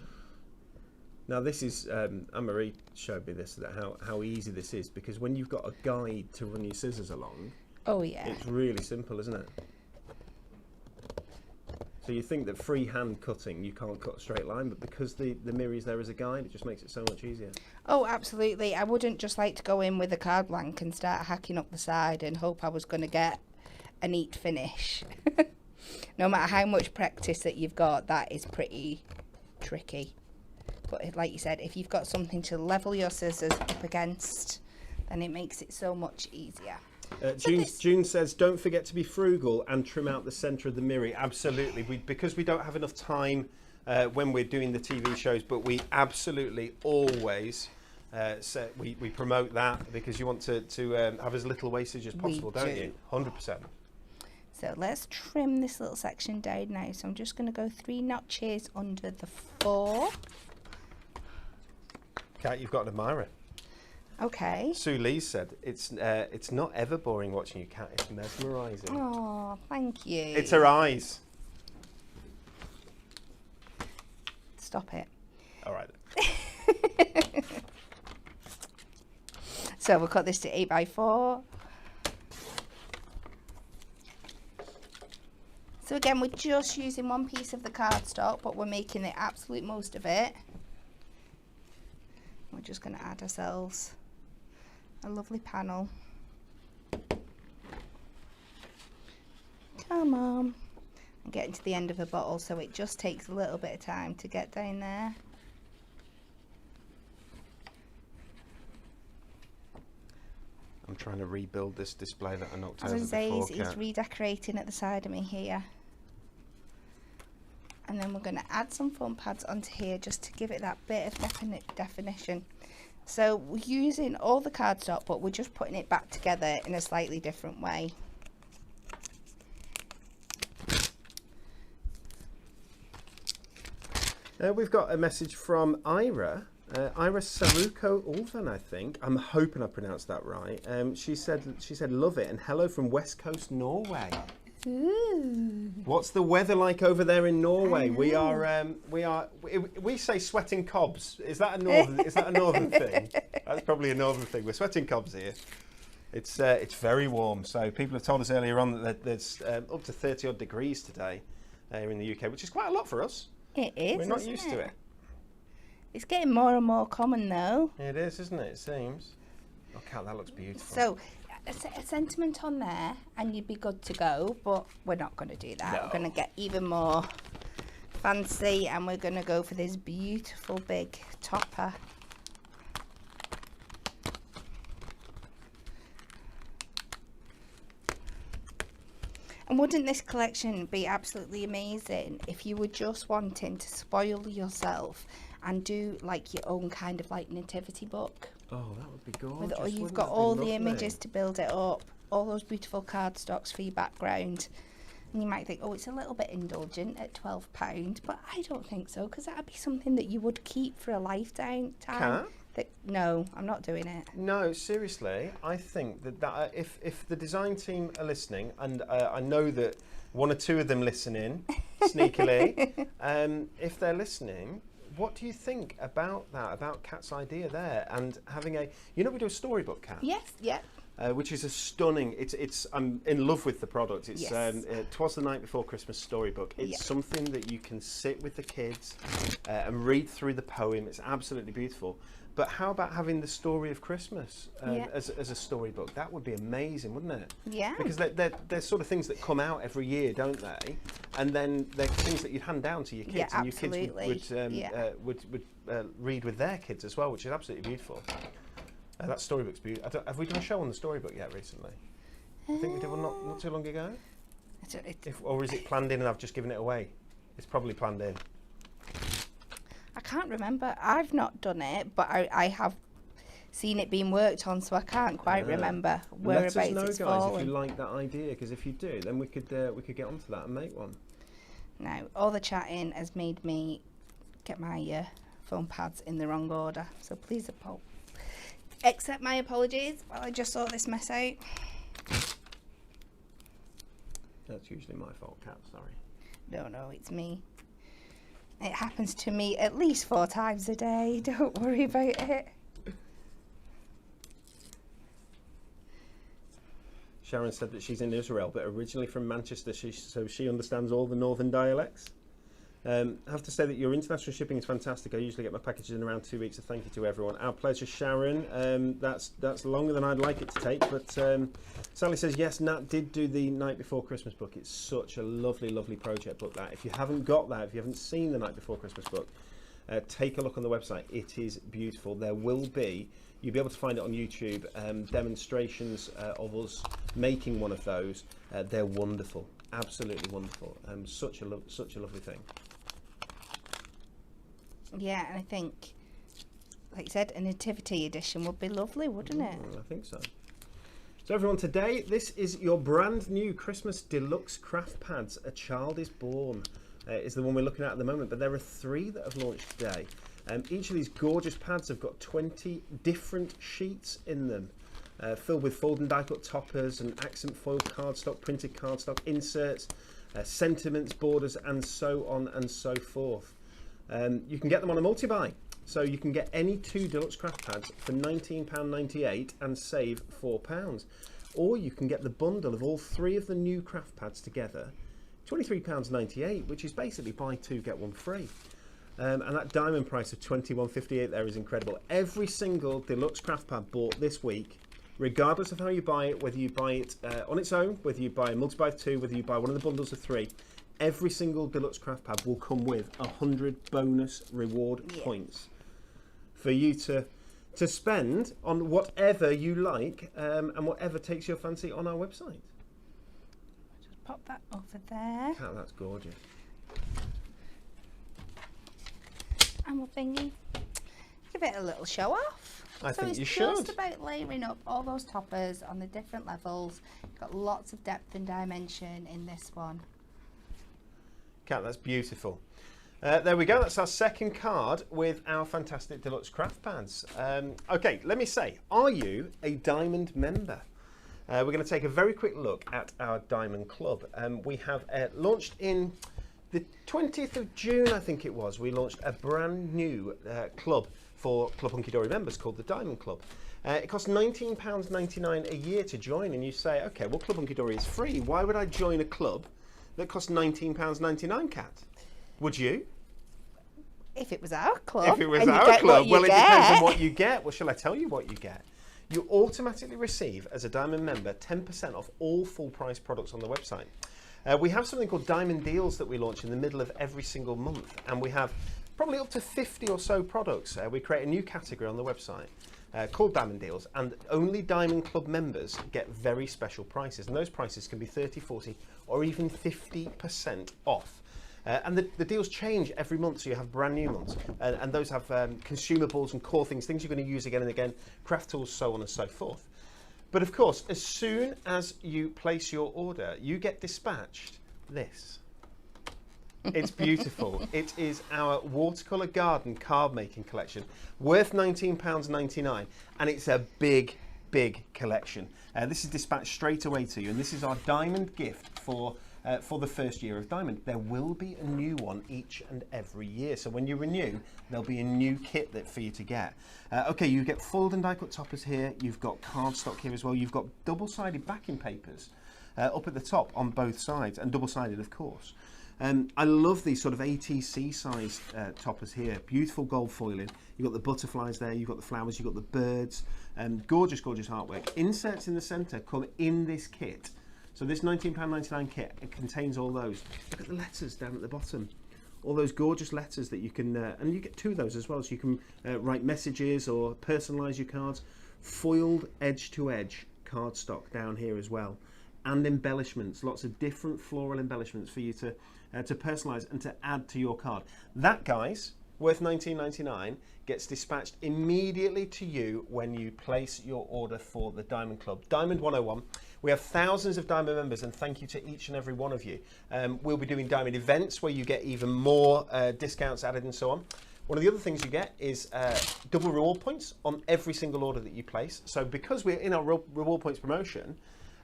Now this is, Anne-Marie showed me this, that how easy this is, because when you've got a guide to run your scissors along, oh yeah, it's really simple, isn't it? So you think that freehand cutting, you can't cut a straight line, but because the mirror is there as a guide, it just makes it so much easier. Oh, absolutely. I wouldn't just like to go in with a card blank and start hacking up the side and hope I was going to get a neat finish. No matter how much practice that you've got, that is pretty tricky. But like you said, if you've got something to level your scissors up against, then it makes it so much easier. June says, don't forget to be frugal and trim out the centre of the mirror. Absolutely, because we don't have enough time when we're doing the TV shows, but we absolutely always we promote that, because you want to have as little wastage as possible, don't you? 100%. So let's trim this little section down now. So I'm just going to go 3 notches under the 4. Kat, you've got an admirer. Okay. Sue Lee said, it's not ever boring watching you, Kat. It's mesmerising. Oh, thank you. It's her eyes. Stop it. All right. So we'll cut this to 8x4. So again, we're just using one piece of the cardstock, but we're making the absolute most of it. We're just going to add ourselves a lovely panel. Come on. And getting to the end of a bottle, so it just takes a little bit of time to get down there. I'm trying to rebuild this display that I knocked As over I say, before, he's redecorating at the side of me here. And then we're going to add some foam pads onto here just to give it that bit of definition. So we're using all the cardstock, but we're just putting it back together in a slightly different way. We've got a message from Ira. Ira Saruko Ulvan, I think. I'm hoping I pronounced that right. She said love it, and hello from West Coast Norway. Ooh. What's the weather like over there in Norway? We say sweating cobs. Is that a northern thing? That's probably a northern thing. We're sweating cobs here. It's very warm. So people have told us earlier on that there's up to 30 odd degrees today here in the UK, which is quite a lot for us. It is. We're not used to it. It's getting more and more common though. It is, isn't it? It seems. Oh, Kat, that looks beautiful. So, a sentiment on there and you'd be good to go, but we're not going to do that. No. We're going to get even more fancy, and we're going to go for this beautiful big topper. And wouldn't this collection be absolutely amazing if you were just wanting to spoil yourself and do like your own kind of like nativity book? Oh, that would be gorgeous. Or you've got all the images to build it up, all those beautiful cardstocks for your background. And you might think, oh, it's a little bit indulgent at £12, but I don't think so, because that'd be something that you would keep for a lifetime. Kat? No, I'm not doing it. No, seriously, I think that if the design team are listening, and I know that one or two of them listen in sneakily, if they're listening, what do you think about that, about Kat's idea there, and having we do a storybook, Kat? Yes, yeah. Which is a stunning. I'm in love with the product. It's Yes. 'Twas the Night Before Christmas storybook. It's something that you can sit with the kids and read through the poem. It's absolutely beautiful. But how about having the story of Christmas as a storybook? That would be amazing, wouldn't it? Yeah. Because they're sort of things that come out every year, don't they? And then they're things that you'd hand down to your kids, Yeah, and your kids would read with their kids as well, which is absolutely beautiful. That storybook's beautiful. Have we done a show on the storybook yet recently? I think we did one not too long ago. Or is it planned in and I've just given it away? It's probably planned in. I can't remember. I've not done it, but I have seen it being worked on, so I can't quite remember whereabouts Let us know, it's guys, fallen. if you like that idea, because if you do, then we could get onto that and make one. Now, all the chatting has made me get my foam pads in the wrong order, so please accept my apologies while I just sort this mess out. That's usually my fault, Kat, sorry. No, it's me. It happens to me at least 4 times a day. Don't worry about it. Sharon said that she's in Israel, but originally from Manchester, so she understands all the northern dialects. I have to say that your international shipping is fantastic. I usually get my packages in around 2 weeks, so thank you to everyone. Our pleasure, Sharon. That's longer than I'd like it to take, but Sally says, yes, Nat did do the Night Before Christmas book. It's such a lovely, lovely project book, that. If you haven't got that, if you haven't seen the Night Before Christmas book, take a look on the website. It is beautiful. You'll be able to find it on YouTube, demonstrations of us making one of those. They're wonderful, absolutely wonderful. Such a lovely thing. Yeah, and I think, like you said, a Nativity edition would be lovely, wouldn't it? I think so. So everyone, today, this is your brand new Christmas Deluxe Craft Pads. A Child is Born is the one we're looking at the moment, but there are 3 that have launched today. Each of these gorgeous pads have got 20 different sheets in them, filled with fold and die cut toppers and accent foil cardstock, printed cardstock, inserts, sentiments, borders, and so on and so forth. You can get them on a multi-buy, so you can get any 2 Deluxe Craft Pads for £19.98 and save £4. Or you can get the bundle of all 3 of the new craft pads together, £23.98, which is basically buy 2 get 1 free. And that diamond price of £21.58 there is incredible. Every single Deluxe Craft Pad bought this week, regardless of how you buy it, whether you buy it on its own, whether you buy a multi-buy of 2, whether you buy one of the bundles of 3, every single Deluxe Craft Pad will come with 100 bonus reward points for you to spend on whatever you like and whatever takes your fancy on our website. Just pop that over there. Kat, that's gorgeous. And we'll thingy. Give it a little show off. I think you should. It's should. just about layering up all those toppers on the different levels. You've got lots of depth and dimension in this one. Kat, that's beautiful. There we go. That's our second card with our fantastic Deluxe Craft Pads. Okay, let me say, are you a Diamond member? We're going to take a very quick look at our Diamond Club. We have launched in the 20th of June, I think it was. We launched a brand new club for Club Hunky Dory members called the Diamond Club. It costs £19.99 a year to join, and you say, okay, well, Club Hunky Dory is free. Why would I join a club that costs £19.99, Kat? Would you? If it was our club. If it was our club, well, it depends on what you get. Well, shall I tell you what you get? You automatically receive, as a Diamond member, 10% off all full price products on the website. We have something called Diamond Deals that we launch in the middle of every single month, and we have probably up to 50 or so products. We create a new category on the website called Diamond Deals, and only Diamond Club members get very special prices, and those prices can be 30, 40 or even 50% off. And the deals change every month, so you have brand new months, and those have consumables and core things you're going to use again and again, craft tools, so on and so forth. But of course, as soon as you place your order, you get dispatched this. It's beautiful. It is our watercolour garden card making collection, worth £19.99, and it's a big, big collection. This is dispatched straight away to you, and this is our diamond gift for the first year of Diamond. There will be a new one each and every year, so when you renew, there'll be a new kit for you to get. Okay, you get foiled and die cut toppers here. You've got cardstock here as well. You've got double-sided backing papers up at the top on both sides, and double-sided, of course. I love these sort of ATC size toppers here. Beautiful gold foiling. You've got the butterflies there, you've got the flowers, you've got the birds. Gorgeous, gorgeous artwork. Inserts in the centre come in this kit. So this £19.99 kit, it contains all those. Look at the letters down at the bottom. All those gorgeous letters that you can, and you get 2 of those as well, so you can write messages or personalise your cards. Foiled edge-to-edge cardstock down here as well. And embellishments, lots of different floral embellishments for you to personalise and to add to your card. That, guys, worth £19.99, gets dispatched immediately to you when you place your order for the Diamond Club. Diamond 101. We have thousands of Diamond members, and thank you to each and every one of you. We'll be doing Diamond events where you get even more discounts added and so on. One of the other things you get is double reward points on every single order that you place. So because we're in our reward points promotion,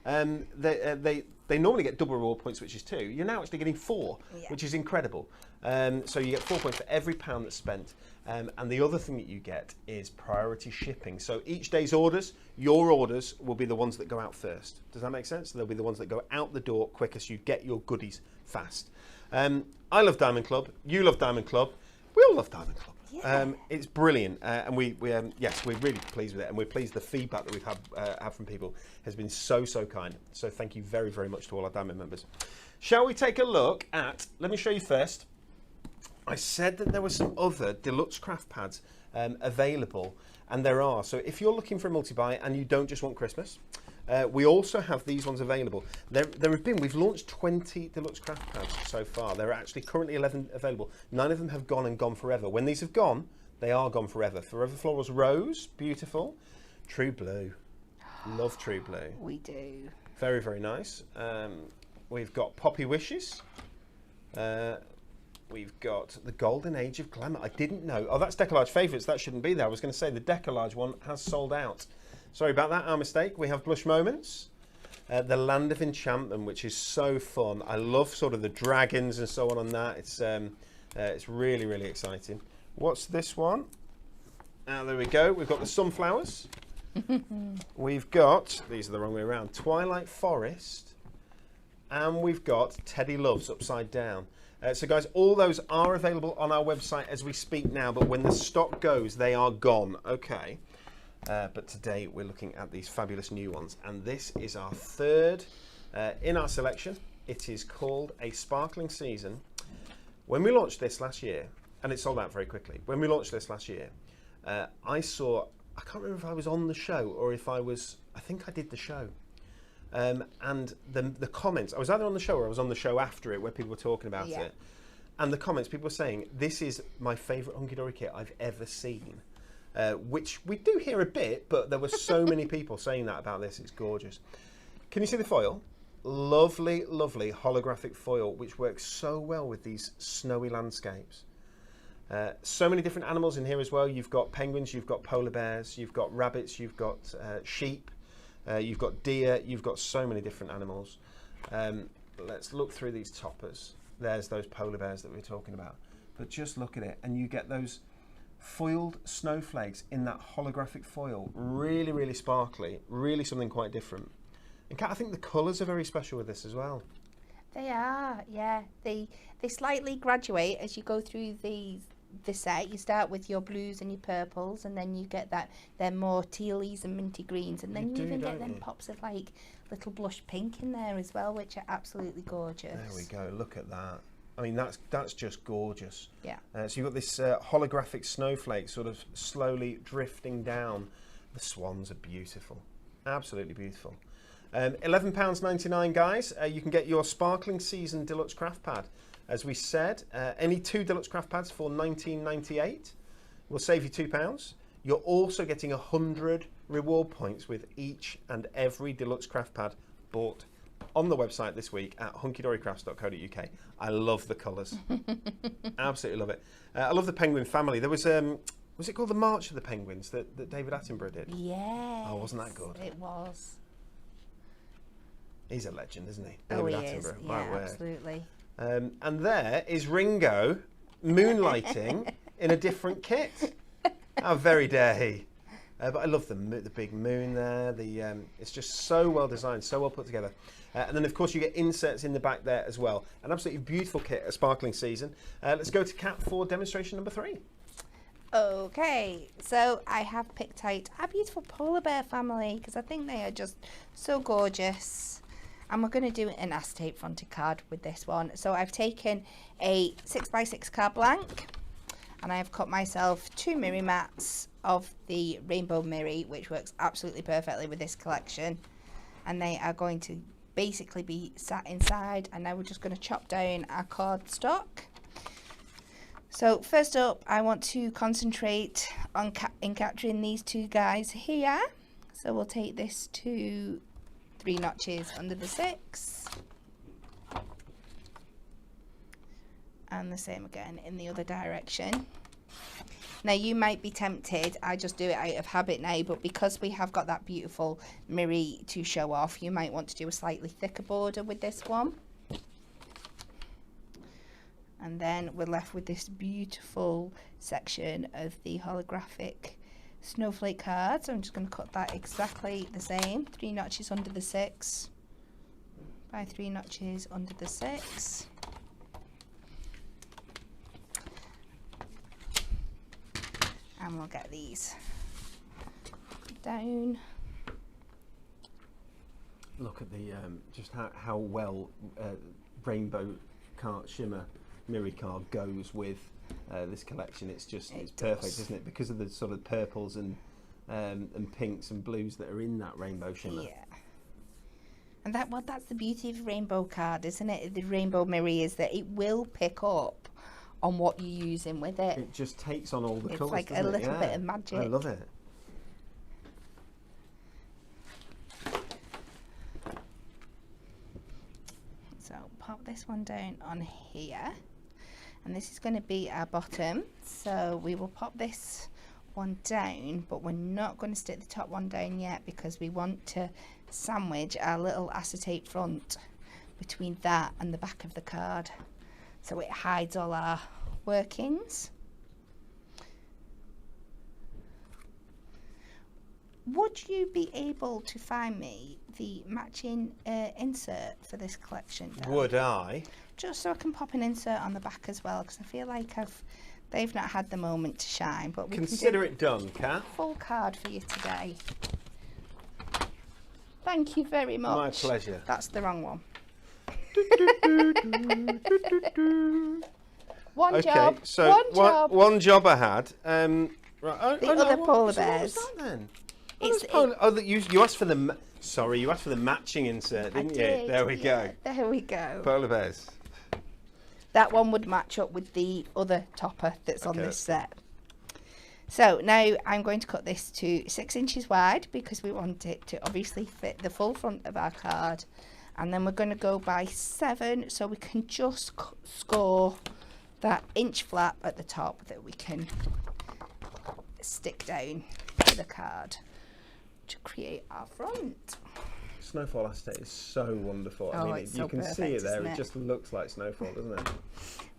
they normally get double reward points, which is 2. You're now actually getting 4, which is incredible. So you get 4 points for every pound that's spent. And the other thing that you get is priority shipping. So each day's orders, your orders will be the ones that go out first. Does that make sense? They'll be the ones that go out the door quickest. You get your goodies fast. I love Diamond Club. You love Diamond Club. We all love Diamond Club. Yeah. It's brilliant, and yes, we're really pleased with it, and we're pleased the feedback that we've had from people has been so kind. So thank you very, very much to all our Diamond members. Shall we take a look at? Let me show you first. I said that there were some other Deluxe Craft Pads available, and there are. So if you're looking for a multi-buy and you don't just want Christmas, we also have these ones available. We've launched 20 Deluxe Craft Pads so far. There are actually currently 11 available. 9 of them have gone and gone forever. When these have gone, they are gone forever. Forever Florals Rose, beautiful. True Blue, love True Blue. We do. Very, very nice. We've got Poppy Wishes. We've got the Golden Age of Glamour. I didn't know. Oh, that's Decollage Favourites. That shouldn't be there. I was going to say the Decollage one has sold out. Sorry about that, our mistake. We have Blush Moments, the Land of Enchantment, which is so fun. I love sort of the dragons and so on that. It's really, really exciting. What's this one? There we go. We've got the Sunflowers. We've got, these are the wrong way around, Twilight Forest. And we've got Teddy Loves Upside Down. So guys, all those are available on our website as we speak now, but when the stock goes, they are gone. Okay. But today we're looking at these fabulous new ones, and this is our third in our selection. It is called A Sparkling Season. When we launched this last year, and it sold out very quickly, when we launched this last year, I can't remember if I was on the show or if I think I did the show. And the comments, I was either on the show or I was on the show after it where people were talking about it. And the comments, people were saying, this is my favourite Hunky Dory kit I've ever seen. Which we do hear a bit, but there were so many people saying that about this. It's gorgeous. Can you see the foil? Lovely, lovely holographic foil, which works so well with these snowy landscapes. So many different animals in here as well. You've got penguins, you've got polar bears, you've got rabbits, you've got sheep, you've got deer, you've got so many different animals. Let's look through these toppers. There's those polar bears that we were talking about. But just look at it, and you get those foiled snowflakes in that holographic foil. Really, really sparkly, really something quite different. And Kat, I think the colours are very special with this as well. They are, yeah. They slightly graduate as you go through the set. You start with your blues and your purples, and then you get they're more tealies and minty greens, and then you even get them pops of like little blush pink in there as well, which are absolutely gorgeous. There we go, look at that. I mean, that's just gorgeous. Yeah. So you've got this holographic snowflake sort of slowly drifting down. The swans are beautiful, absolutely beautiful. £11.99, guys. You can get your Sparkling Season Deluxe Craft Pad. As we said, any 2 Deluxe Craft Pads for £19.98 will save you £2. You're also getting 100 reward points with each and every Deluxe Craft Pad bought on the website this week at hunkydorycrafts.co.uk. I love the colours. Absolutely love it. I love the penguin family. There was it called the March of the Penguins that David Attenborough did? Yes. Oh, wasn't that good? It was. He's a legend, isn't he? David David Attenborough. Attenborough. Yeah, Right, absolutely. and there is Ringo moonlighting in a different kit. How very dare he? But I love the big moon there. It's just so well designed, so well put together. And then, of course, you get inserts in the back there as well. An absolutely beautiful kit, a sparkling season. Let's go to Kat for demonstration number 3. Okay, so I have picked out our beautiful polar bear family because I think they are just so gorgeous. And we're going to do an acetate fronted card with this one. So I've taken a 6x6 card blank and I have cut myself 2 mirri mats of the rainbow mirri, which works absolutely perfectly with this collection. And they are going to basically be sat inside, and now we're just going to chop down our card stock. So first up, I want to concentrate on capturing these 2 guys here. So we'll take this to 3 notches under the 6. And the same again in the other direction. Now you might be tempted, I just do it out of habit now, but because we have got that beautiful mirri to show off, you might want to do a slightly thicker border with this one. And then we're left with this beautiful section of the holographic snowflake card. So I'm just going to cut that exactly the same, 3 notches under the 6 by 3 notches under the 6. And we'll get these down. Look at the just how well rainbow card shimmer mirri card goes with this collection. It's perfect, isn't it? Because of the sort of purples and pinks and blues that are in that rainbow shimmer. Yeah. And that's the beauty of a rainbow card, isn't it? The rainbow mirri is that it will pick up on what you're using with it. It just takes on all the colours. It's like a little bit of magic. I love it. So pop this one down on here, and this is going to be our bottom. So we will pop this one down, but we're not going to stick the top one down yet because we want to sandwich our little acetate front between that and the back of the card, so it hides all our workings. Would you be able to find me the matching insert for this collection, Dan? Would I? Just so I can pop an insert on the back as well, because I feel like they've not had the moment to shine. But we consider it done, Kat. Full card for you today. Thank you very much. My pleasure. That's the wrong one. One job. So one job I had. Right. The other polar bears. What was that then? You asked for the. Sorry, you asked for the matching insert, didn't you? There we go. There we go. Polar bears. That one would match up with the other topper that's on this set. So now I'm going to cut this to 6 inches wide because we want it to obviously fit the full front of our card. And then we're going to go by 7 so we can just score that inch flap at the top that we can stick down to the card to create our front. Snowfall acetate is so wonderful. Oh, I mean, you can see it there. It just looks like snowfall, doesn't it?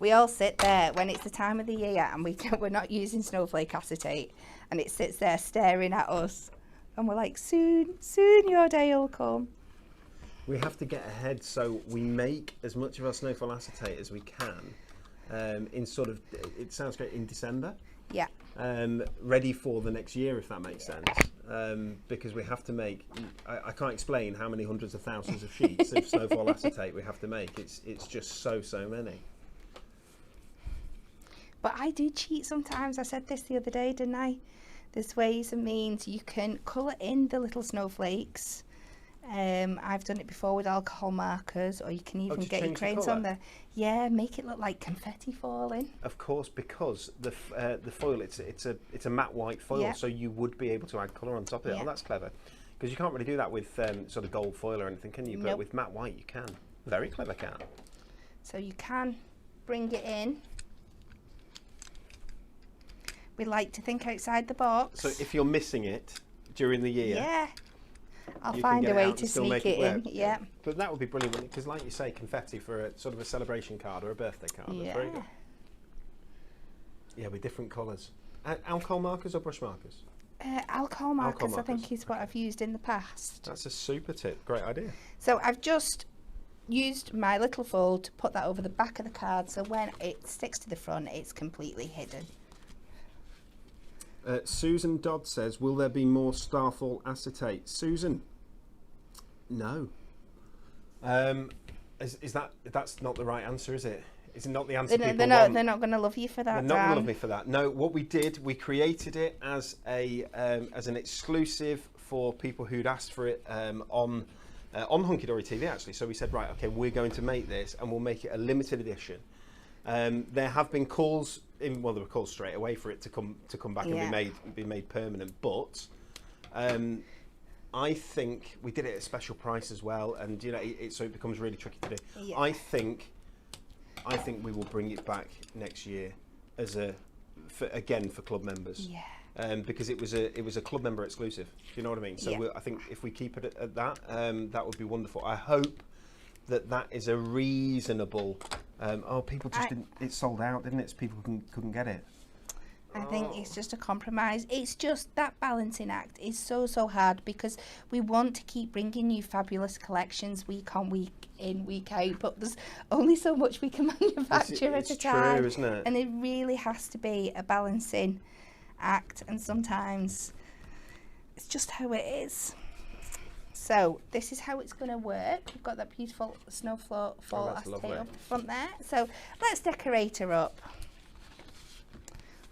We all sit there when it's the time of the year and we're not using snowflake acetate, and it sits there staring at us, and we're like, soon your day will come. We have to get ahead, so we make as much of our snowfall acetate as we can in sort of, it sounds great, in December. Yeah. Ready for the next year, if that makes sense. Because we have to make, I can't explain how many hundreds of thousands of sheets of snowfall acetate we have to make. It's just so many. But I do cheat sometimes. I said this the other day, didn't I? There's ways and means you can colour in the little snowflakes. I've done it before with alcohol markers, or you can even get your crayons on there. Yeah, make it look like confetti falling. Of course, because the foil, it's a matte white foil, so you would be able to add colour on top of it. Yeah. Oh, that's clever. Because you can't really do that with sort of gold foil or anything, can you? But Nope. with matte white, you can. Very clever, Kat. So you can bring it in. We like to think outside the box. So if you're missing it during the year, yeah, I'll you find can a get it way out to and still sneak make it in. work. Yeah. But that would be brilliant, because like you say, confetti for a sort of a celebration card or a birthday card. That's very good. Yeah, with different colours. Alcohol markers or brush markers? Alcohol markers, I think, markers. is what I've used in the past. That's a super tip. Great idea. So I've just used my little fold to put that over the back of the card, so when it sticks to the front, it's completely hidden. Susan Dodd says, will there be more Starfall acetate? Susan, no. Is that's not the right answer, is it? Is it not the answer people want? They're not going to love you for that, They're not going to love me for that. No, what we did, we created it as an exclusive for people who'd asked for it on Hunky Dory TV, actually. So we said, right, okay, we're going to make this, and we'll make it a limited edition. There have been calls, there were calls straight away for it to come back and be made permanent. But I think we did it at a special price as well, and so it becomes really tricky to do. Yeah. I think we will bring it back next year as for club members. Yeah. Because it was a club member exclusive. Do you know what I mean? So I think if we keep it at that, that would be wonderful. I hope that is a reasonable. People just didn't. It sold out, didn't it? So people couldn't get it. I think it's just a compromise. It's just that balancing act is so hard, because we want to keep bringing you fabulous collections week on week in, week out, but there's only so much we can manufacture at a time. True, isn't it? And it really has to be a balancing act, and sometimes it's just how it is. So this is how it's going to work. We've got that beautiful snowfall acetate up the front there. So let's decorate her up.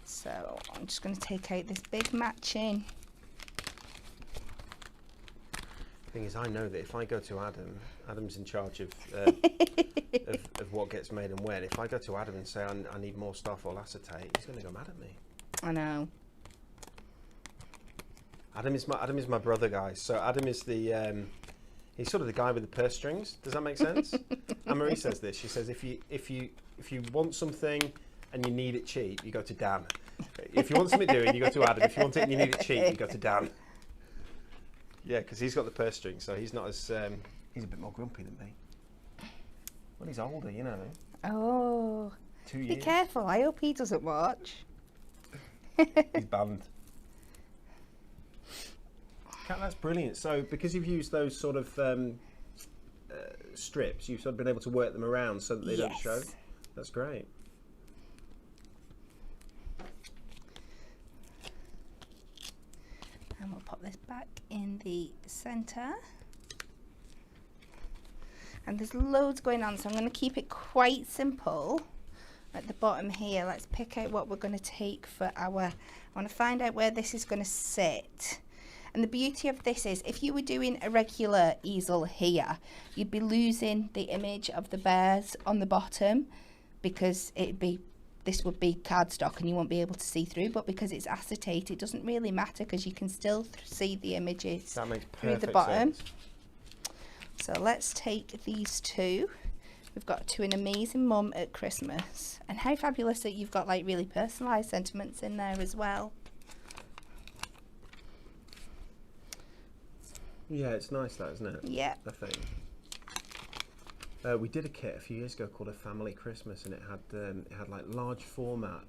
So I'm just going to take out this big matching. The thing is, I know that if I go to Adam's in charge of what gets made and when. If I go to Adam and say I need more Starfall acetate, he's going to go mad at me. I know. Adam is my brother, guys. So Adam is the he's sort of the guy with the purse strings. Does that make sense? Anne-Marie says this. She says if you want something and you need it cheap, you go to Dan. If you want something doing, you go to Adam. If you want it and you need it cheap, you go to Dan. Yeah, because he's got the purse strings, so he's not as he's a bit more grumpy than me. Well, he's older, you know. Oh, 2 years. Be careful. I hope he doesn't watch. He's banned. Kat, that's brilliant. So because you've used those sort of strips, you've sort of been able to work them around so that they don't show. That's great. And we'll pop this back in the centre. And there's loads going on, so I'm going to keep it quite simple at the bottom here. Let's pick out what we're going to take for our... I want to find out where this is going to sit. And the beauty of this is, if you were doing a regular easel here, you'd be losing the image of the bears on the bottom, because this would be cardstock and you won't be able to see through. But because it's acetate, it doesn't really matter, because you can still see the images through the bottom. Sense. So let's take these two. We've got To an Amazing Mum at Christmas. And how fabulous that you've got like really personalised sentiments in there as well. Yeah, it's nice that, isn't it? Yeah. I think. We did a kit a few years ago called A Family Christmas, and it had like large format,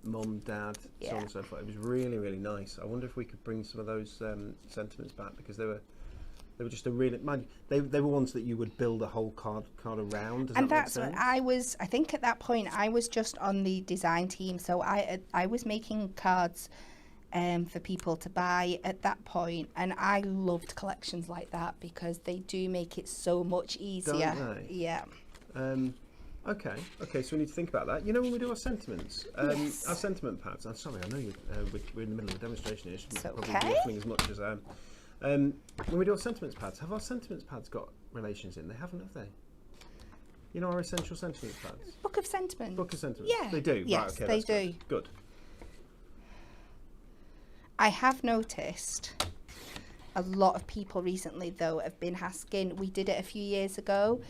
mum, dad, so on and so forth. It was really, really nice. I wonder if we could bring some of those sentiments back, because they were just a really, mind you, they were ones that you would build a whole card around. Does and that that's make sense? what I think at that point I was just on the design team, so I was making cards for people to buy at that point, and I loved collections like that because they do make it so much easier. Don't they? Yeah. Okay, so we need to think about that. You know, when we do our sentiments, Yes. our sentiment pads. I'm sorry, I know we're in the middle of a demonstration here. It's Probably okay. waffling as much as I am. When we do our sentiments pads, have our sentiments pads got relations in? They haven't, have they? You know, our essential sentiments pads. Book of Sentiments. Book of sentiments. Yeah. They do. Yes, right, okay, they that's do. Good. I have noticed a lot of people recently, though, have been asking. We did it a few years ago,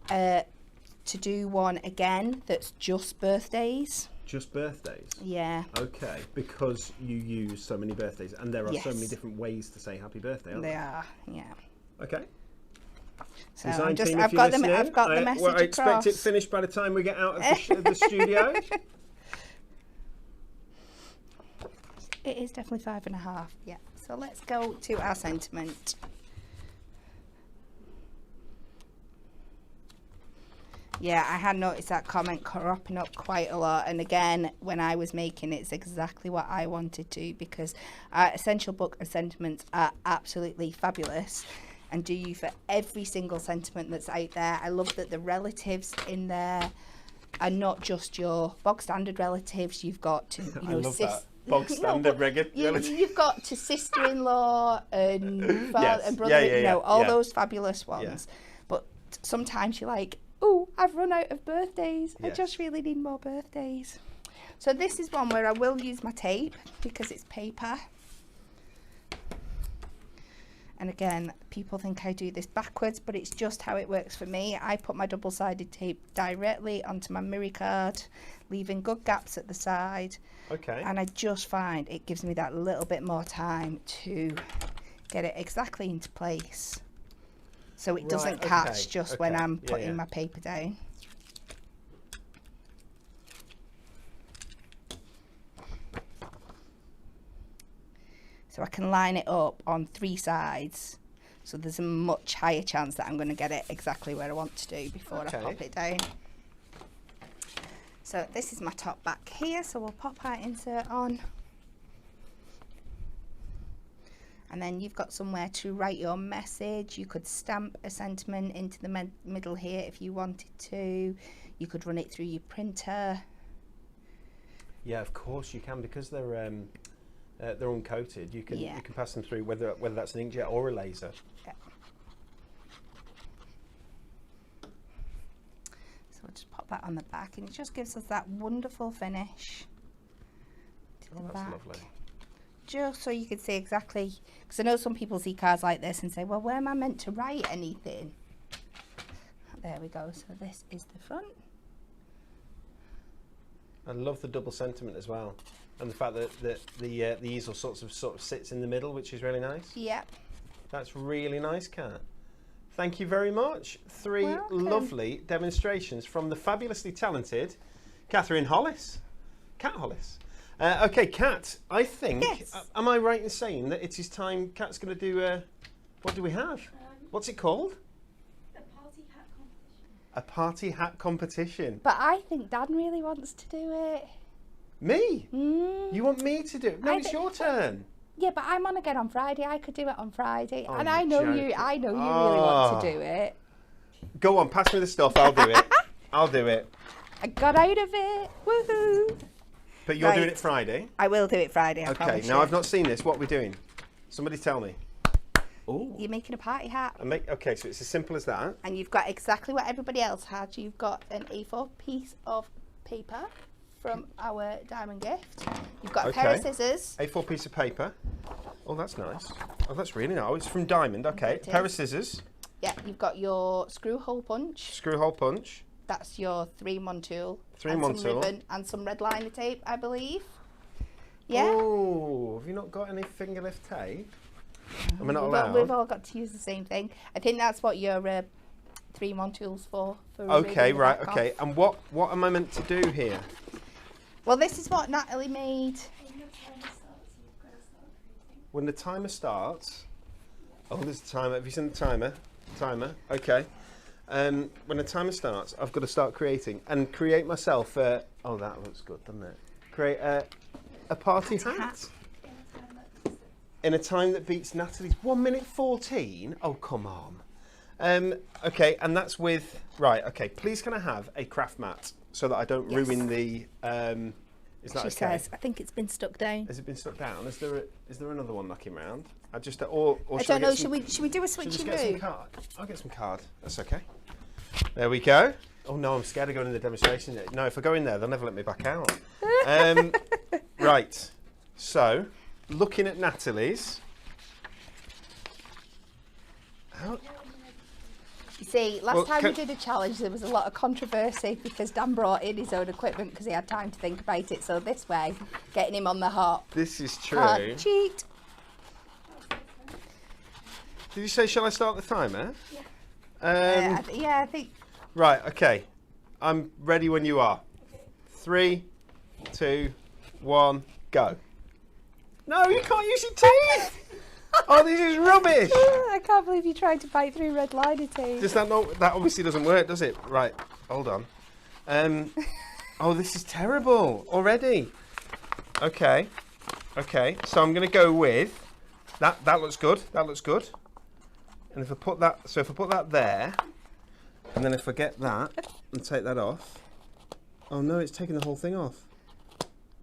to do one again that's just birthdays. Just birthdays? Yeah. Okay, because you use so many birthdays, and there are so many Yes. different ways to say happy birthday, aren't They there? are, yeah. Okay. So Design I'm just, team, if I've you're got the listening, message I expect across. it finished by the time we get out of the studio. It is definitely 5.5. Yeah. So let's go to our sentiment. Yeah, I had noticed that comment cropping up quite a lot, and again, when I was making it, it's exactly what I wanted to, because our essential book of sentiments are absolutely fabulous and do you for every single sentiment that's out there. I love that the relatives in there are not just your bog standard relatives. You've got to, I love that. Bog standard relative. You've got to sister-in-law and father Yes. and brother, Yeah, you know, all yeah. those fabulous ones. But sometimes you're like, oh, I've run out of birthdays. I Yes. just really need more birthdays. So this is one where I will use my tape because it's paper. And again, people think I do this backwards, but it's just how it works for me. I put my double-sided tape directly onto my mirror card, leaving good gaps at the side. Okay. And I just find it gives me that little bit more time to get it exactly into place, so it doesn't catch just when I'm putting my paper down. So I can line it up on 3 sides, so there's a much higher chance that I'm going to get it exactly where I want to do before I pop it down. So this is my top back here, so we'll pop our insert on. And then you've got somewhere to write your message. You could stamp a sentiment into the middle here if you wanted to. You could run it through your printer. Yeah, of course you can, because they're uncoated. You can pass them through, whether that's an inkjet or a laser. Yeah. So we'll just pop that on the back, and it just gives us that wonderful finish to the back. Lovely. Just so you can see exactly, because I know some people see cards like this and say, well, where am I meant to write anything? There we go. So this is the front. I love the double sentiment as well, and the fact that the easel sort of sits in the middle, which is really nice. Yep. That's really nice, Kat. Thank you very much. 3 lovely demonstrations from the fabulously talented Catherine Hollis. Kat Hollis. Okay, Kat, I think, am I right in saying that it is time Kat's going to do, what do we have? What's it called? A party hat competition. A party hat competition. But I think Dan really wants to do it. Me? You want me to do it? No, it's your turn. Yeah, but I'm on again on Friday. I could do it on Friday. Oh, and you're I know joking. you really want to do it. Go on, pass me the stuff, I'll do it. I'll do it. I got out of it. Woohoo! But you're doing it Friday? I will do it Friday, I Okay, promise now you. I've not seen this. What are we doing? Somebody tell me. Ooh. You're making a party hat. Okay, so it's as simple as that. And you've got exactly what everybody else had. You've got an A4 piece of paper from our diamond gift. You've got a pair of scissors. A4 piece of paper. Oh, that's nice. Oh, that's really nice. Oh, it's from Diamond. Okay, It pair of is. scissors. Yeah, you've got your screw hole punch. Screw hole punch. That's your 3-in-1 tool. 3-in-1 and some tool. ribbon and some red liner tape, I believe. Yeah. Oh, have you not got any finger lift tape? Am I not allowed? We've all got to use the same thing. I think that's what your 3-in-1 tool's for Okay, removing the right, back okay. off. And what am I meant to do here? Well, this is what Natalie made. When the timer starts, oh, there's a timer. Have you seen the timer? Okay. When the timer starts, I've got to start creating and create myself. Oh, that looks good, doesn't it? Create a party hat. In a time that beats Natalie's 1:14. Oh, come on. Okay, and that's with right. Okay, please can I have a craft mat so that I don't ruin the. Is that She okay? says, I think it's been stuck down. Has it been stuck down? Is there another one knocking round? I just I don't know. Should we do a Should I just switchy get some move? card? I'll get some card. That's okay. There we go. Oh no, I'm scared of going in the demonstration. No, if I go in there, they'll never let me back out. Right. So, looking at Natalie's, See, last Well, time we did a challenge, there was a lot of controversy because Dan brought in his own equipment because he had time to think about it. So this way, getting him on the hop. This is true. Can't cheat. Did you say, shall I start the timer? Yeah. Yeah, I think. Right, okay. I'm ready when you are. 3, 2, 1, go. No, you can't use your teeth! Oh, this is rubbish! I can't believe you tried to bite through red liner tape. Does that not, that obviously doesn't work, does it? Right, hold on. Oh, this is terrible already. Okay, so I'm going to go with, that looks good, that looks good. And if I put that, so if I put that there, and then if I get that and take that off, oh no, it's taking the whole thing off.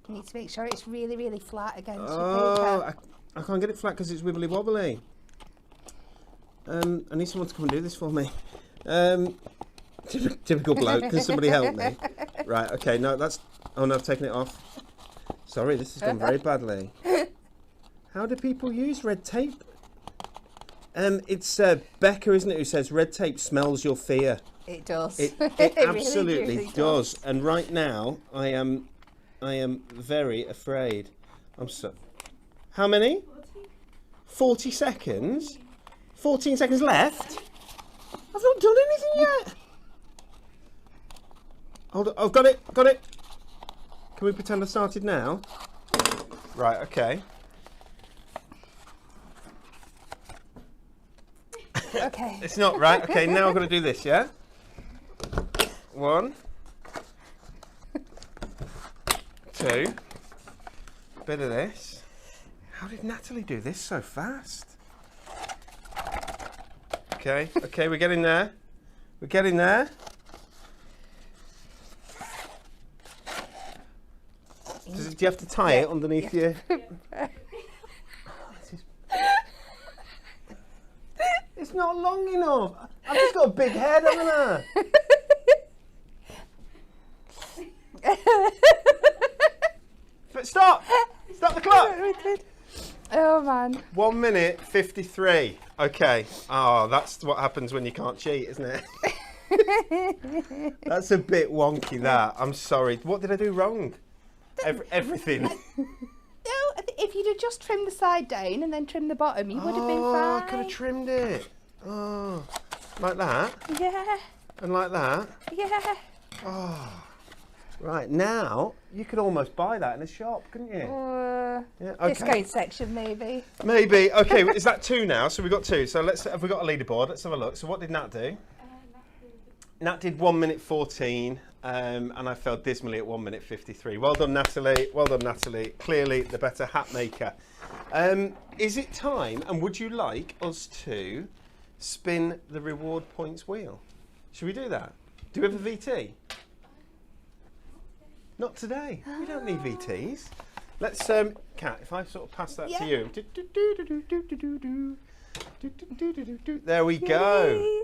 You need to make sure it's really, really flat against your Oh, paper. I can't get it flat because it's wibbly wobbly. I need someone to come and do this for me. Typical bloke. Can somebody help me? Right. Okay. No, that's. Oh no, I've taken it off. Sorry, this has gone very badly. How do people use red tape? It's Becca, isn't it, who says red tape smells your fear. It does. It really, absolutely really does. And right now, I am very afraid. I'm so. How many? 40 seconds. 14 seconds left. I've not done anything yet. Hold on. I've got it. Got it. Can we pretend I started now? Right. Okay. Okay. It's not right. Okay. Now I've got to do this. Yeah. 1, 2. Bit of this. How did Natalie do this so fast? Okay, we're getting there. We're getting there. Do you have to tie it underneath you? It's not long enough. I've just got a big head, haven't I? Stop! Stop the clock! Oh man. 1 minute 53. Okay. Oh, that's what happens when you can't cheat, isn't it? That's a bit wonky, that. I'm sorry. What did I do wrong? Everything. No, if you'd have just trimmed the side down and then trimmed the bottom, you would have been Oh, fine. I could have trimmed it. Oh, like that? Yeah, And like that? yeah. Oh. Right, now, you could almost buy that in a shop, couldn't you? Yeah, okay. Discount section, maybe. Maybe. Okay, is that 2 now? So we've got 2. So have we got a leaderboard? Let's have a look. So what did Nat do? Nat did 1 minute 14, and I fell dismally at 1 minute 53. Well done, Natalie. Well done, Natalie. Clearly the better hat maker. Is it time, and would you like us to spin the reward points wheel? Should we do that? Do we have a VT? Not today. We don't need VTs. Let's, Kat, if I sort of pass that to you. There we go.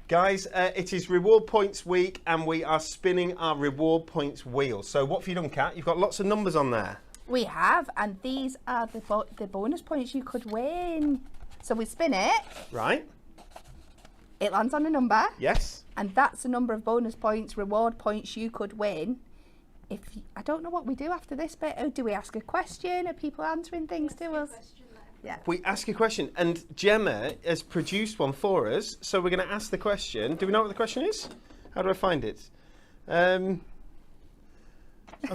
Guys, it is reward points week and we are spinning our reward points wheel. So what have you done, Kat? You've got lots of numbers on there. We have, and these are the bonus points you could win. So we spin it. Right. It lands on a number. Yes. And that's the number of bonus points, reward points you could win. I don't know what we do after this bit. Oh, do we ask a question? Are people answering things to us? Yeah. We ask a question, and Gemma has produced one for us, so we're going to ask the question. Do we know what the question is? How do I find it? I'm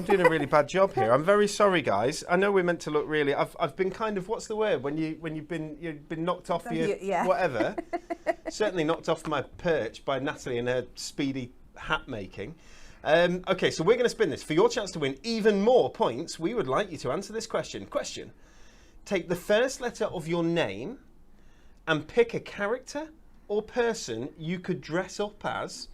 doing a really bad job here. I'm very sorry, guys. I know we're meant to look really. I've been kind of, what's the word when you've been knocked off your whatever. Certainly knocked off my perch by Natalie and her speedy hat making. Okay, so we're going to spin this. For your chance to win even more points, we would like you to answer this question. Question. Take the first letter of your name and pick a character or person you could dress up as.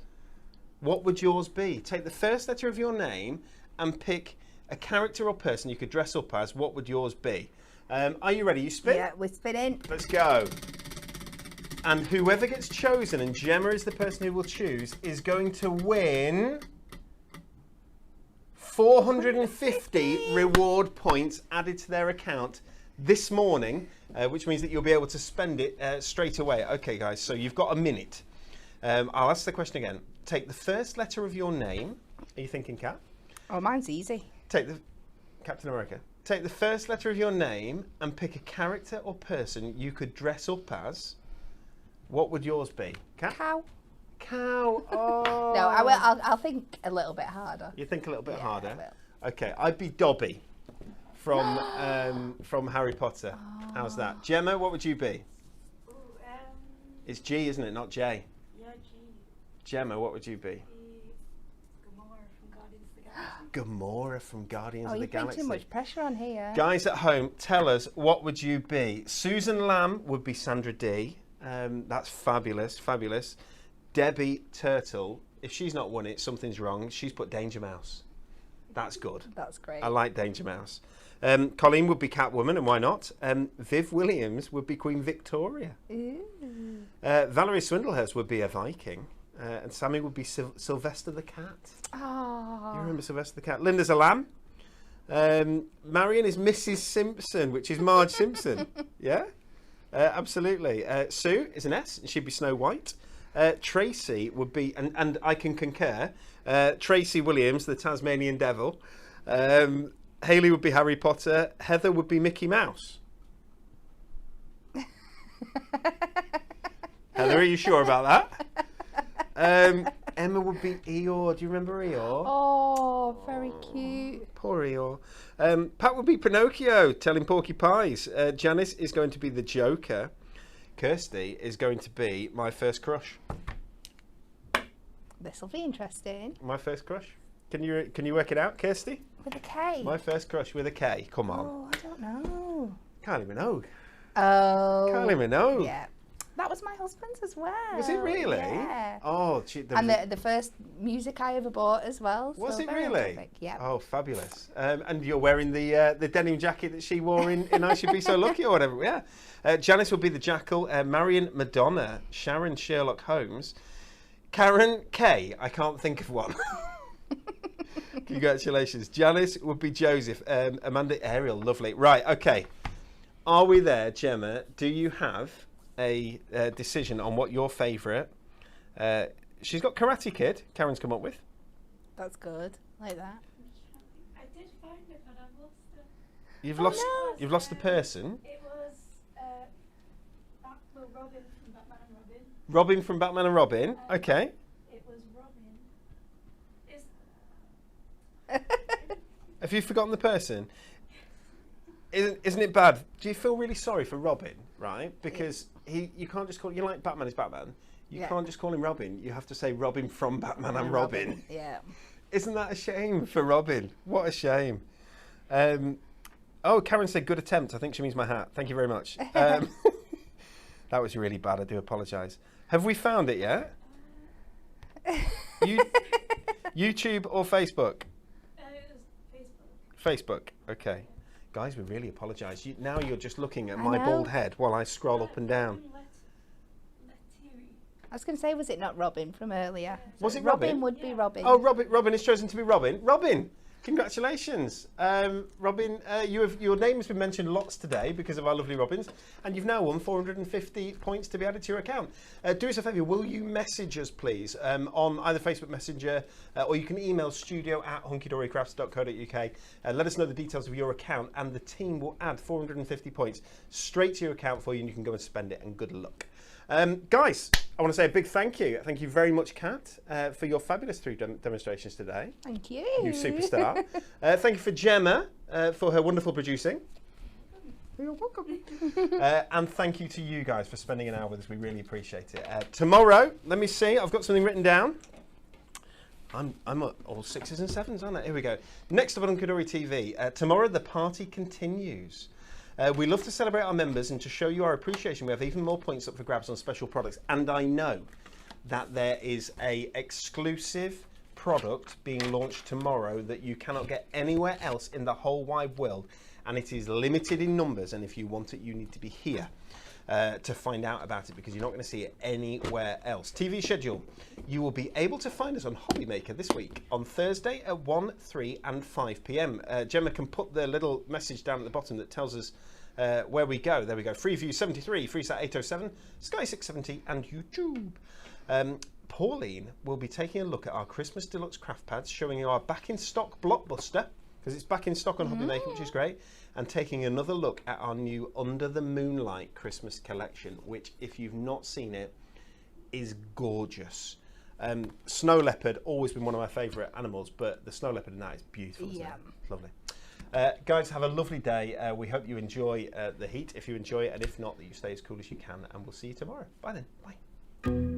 What would yours be? Take the first letter of your name and pick a character or person you could dress up as. What would yours be? Are you ready? You spin? Yeah, we're spinning. Let's go. And whoever gets chosen, and Gemma is the person who will choose, is going to win 450 reward points added to their account this morning, which means that you'll be able to spend it straight away. Okay, guys, so you've got a minute. I'll ask the question again. Take the first letter of your name. Are you thinking, Kat? Oh, mine's easy. Take the Captain America. Take the first letter of your name and pick a character or person you could dress up as. What would yours be? Kat? Cow. Cow. Oh. No, I'll think a little bit harder. You think a little bit Yeah, harder. I will. Okay, I'd be Dobby from Harry Potter. How's that? Gemma, what would you be? Ooh, It's G, isn't it? Not J. yeah, G. Gemma, what would you be? Gamora from Guardians Gamora from Guardians of the Galaxy. of the You're putting Galaxy. too much pressure on here. Guys at home, tell us, what would you be? Susan Lamb would be Sandra Dee. That's fabulous, fabulous. Debbie Turtle, if she's not won it, something's wrong. She's put Danger Mouse. That's good. That's great. I like Danger Mouse. Colleen would be Catwoman, and why not? Viv Williams would be Queen Victoria. Ooh. Valerie Swindlehurst would be a Viking. And Sammy would be Sylvester the Cat. Oh. You remember Sylvester the Cat? Linda's a lamb. Marion is Mrs. Simpson, which is Marge Simpson. Yeah? Absolutely. Sue is an S, and she'd be Snow White. Tracy would be, and I can concur, Tracy Williams, the Tasmanian Devil. Hayley would be Harry Potter. Heather would be Mickey Mouse. Heather, are you sure about that? Emma would be Eeyore. Do you remember Eeyore? Oh, very cute. Poor Eeyore. Pat would be Pinocchio, telling Porky Pies. Janice is going to be the Joker. Kirsty is going to be my first crush. This will be interesting. My first crush. Can you work it out, Kirsty? With a K. My first crush with a K. Come on. Oh, I don't know. Kylie Minogue. Oh. Kylie Minogue. Yeah. That was my husband's as well. Was it really? Yeah. Oh, And the first music I ever bought as well. was so it very really? epic, yeah. Oh, fabulous. And you're wearing the denim jacket that she wore in I Should Be So Lucky or whatever. Yeah. Janice will be the Jackal. Marion Madonna. Sharon Sherlock Holmes. Karen K. I can't think of one. Congratulations. Janice would be Joseph. Amanda Ariel. Lovely. Right, okay. Are we there, Gemma? Do you have a decision on what your favourite? She's got Karate Kid. Karen's come up with. That's good. Like that. I did find it, but I've lost it. You've Oh, lost. no. You've lost the person. It was Robin from Batman and Robin. Robin from Batman and Robin. Okay. It was Robin. Have you forgotten the person? Isn't it bad? Do you feel really sorry for Robin, right? Because you can't just call, you like Batman is Batman. You Yeah. can't just call him Robin. You have to say Robin from Batman and Robin. Yeah. Isn't that a shame for Robin? What a shame. Oh, Karen said good attempt. I think she means my hat. Thank you very much. That was really bad. I do apologise. Have we found it yet? YouTube or Facebook? It was Facebook. Facebook. Okay. Guys, we really apologise. Now you're just looking at I my know. bald head while I scroll up and down. I was going to say, was it not Robin from earlier? Was it Robin? Robin? Would be Robin. Oh, Robin has chosen to be Robin. Robin, congratulations. Robin, your name has been mentioned lots today because of our lovely Robins, and you've now won 450 points to be added to your account. Do us a favour, will you message us, please, on either Facebook Messenger or you can email studio@hunkydorycrafts.co.uk. Let us know the details of your account, and the team will add 450 points straight to your account for you, and you can go and spend it, and good luck. Guys, I want to say a big thank you. Thank you very much, Kat, for your fabulous 3 demonstrations today. Thank you. You superstar. Thank you for Gemma for her wonderful producing. You're welcome. And thank you to you guys for spending an hour with us. We really appreciate it. Tomorrow, let me see. I've got something written down. I'm at all 6s and 7s, aren't I? Here we go. Next up on Kudori TV. Tomorrow, the party continues. We love to celebrate our members, and to show you our appreciation, we have even more points up for grabs on special products. And I know that there is a exclusive product being launched tomorrow that you cannot get anywhere else in the whole wide world, and it is limited in numbers, and if you want it, you need to be here to find out about it, because you're not going to see it anywhere else. TV schedule. You will be able to find us on Hobby Maker this week on Thursday at 1, 3 and 5 p.m. Gemma can put the little message down at the bottom that tells us where we go. There we go. Freeview 73, Freesat 807, Sky 670 and YouTube. Pauline will be taking a look at our Christmas Deluxe Craft Pads, showing you our back in stock blockbuster, because it's back in stock on Hobby Maker, which is great, and taking another look at our new Under the Moonlight Christmas collection, which, if you've not seen it, is gorgeous. Snow leopard, always been one of my favourite animals, but the snow leopard in that is beautiful. Isn't it? It's lovely. Guys, have a lovely day. We hope you enjoy the heat, if you enjoy it, and if not, that you stay as cool as you can, and we'll see you tomorrow. Bye then. Bye.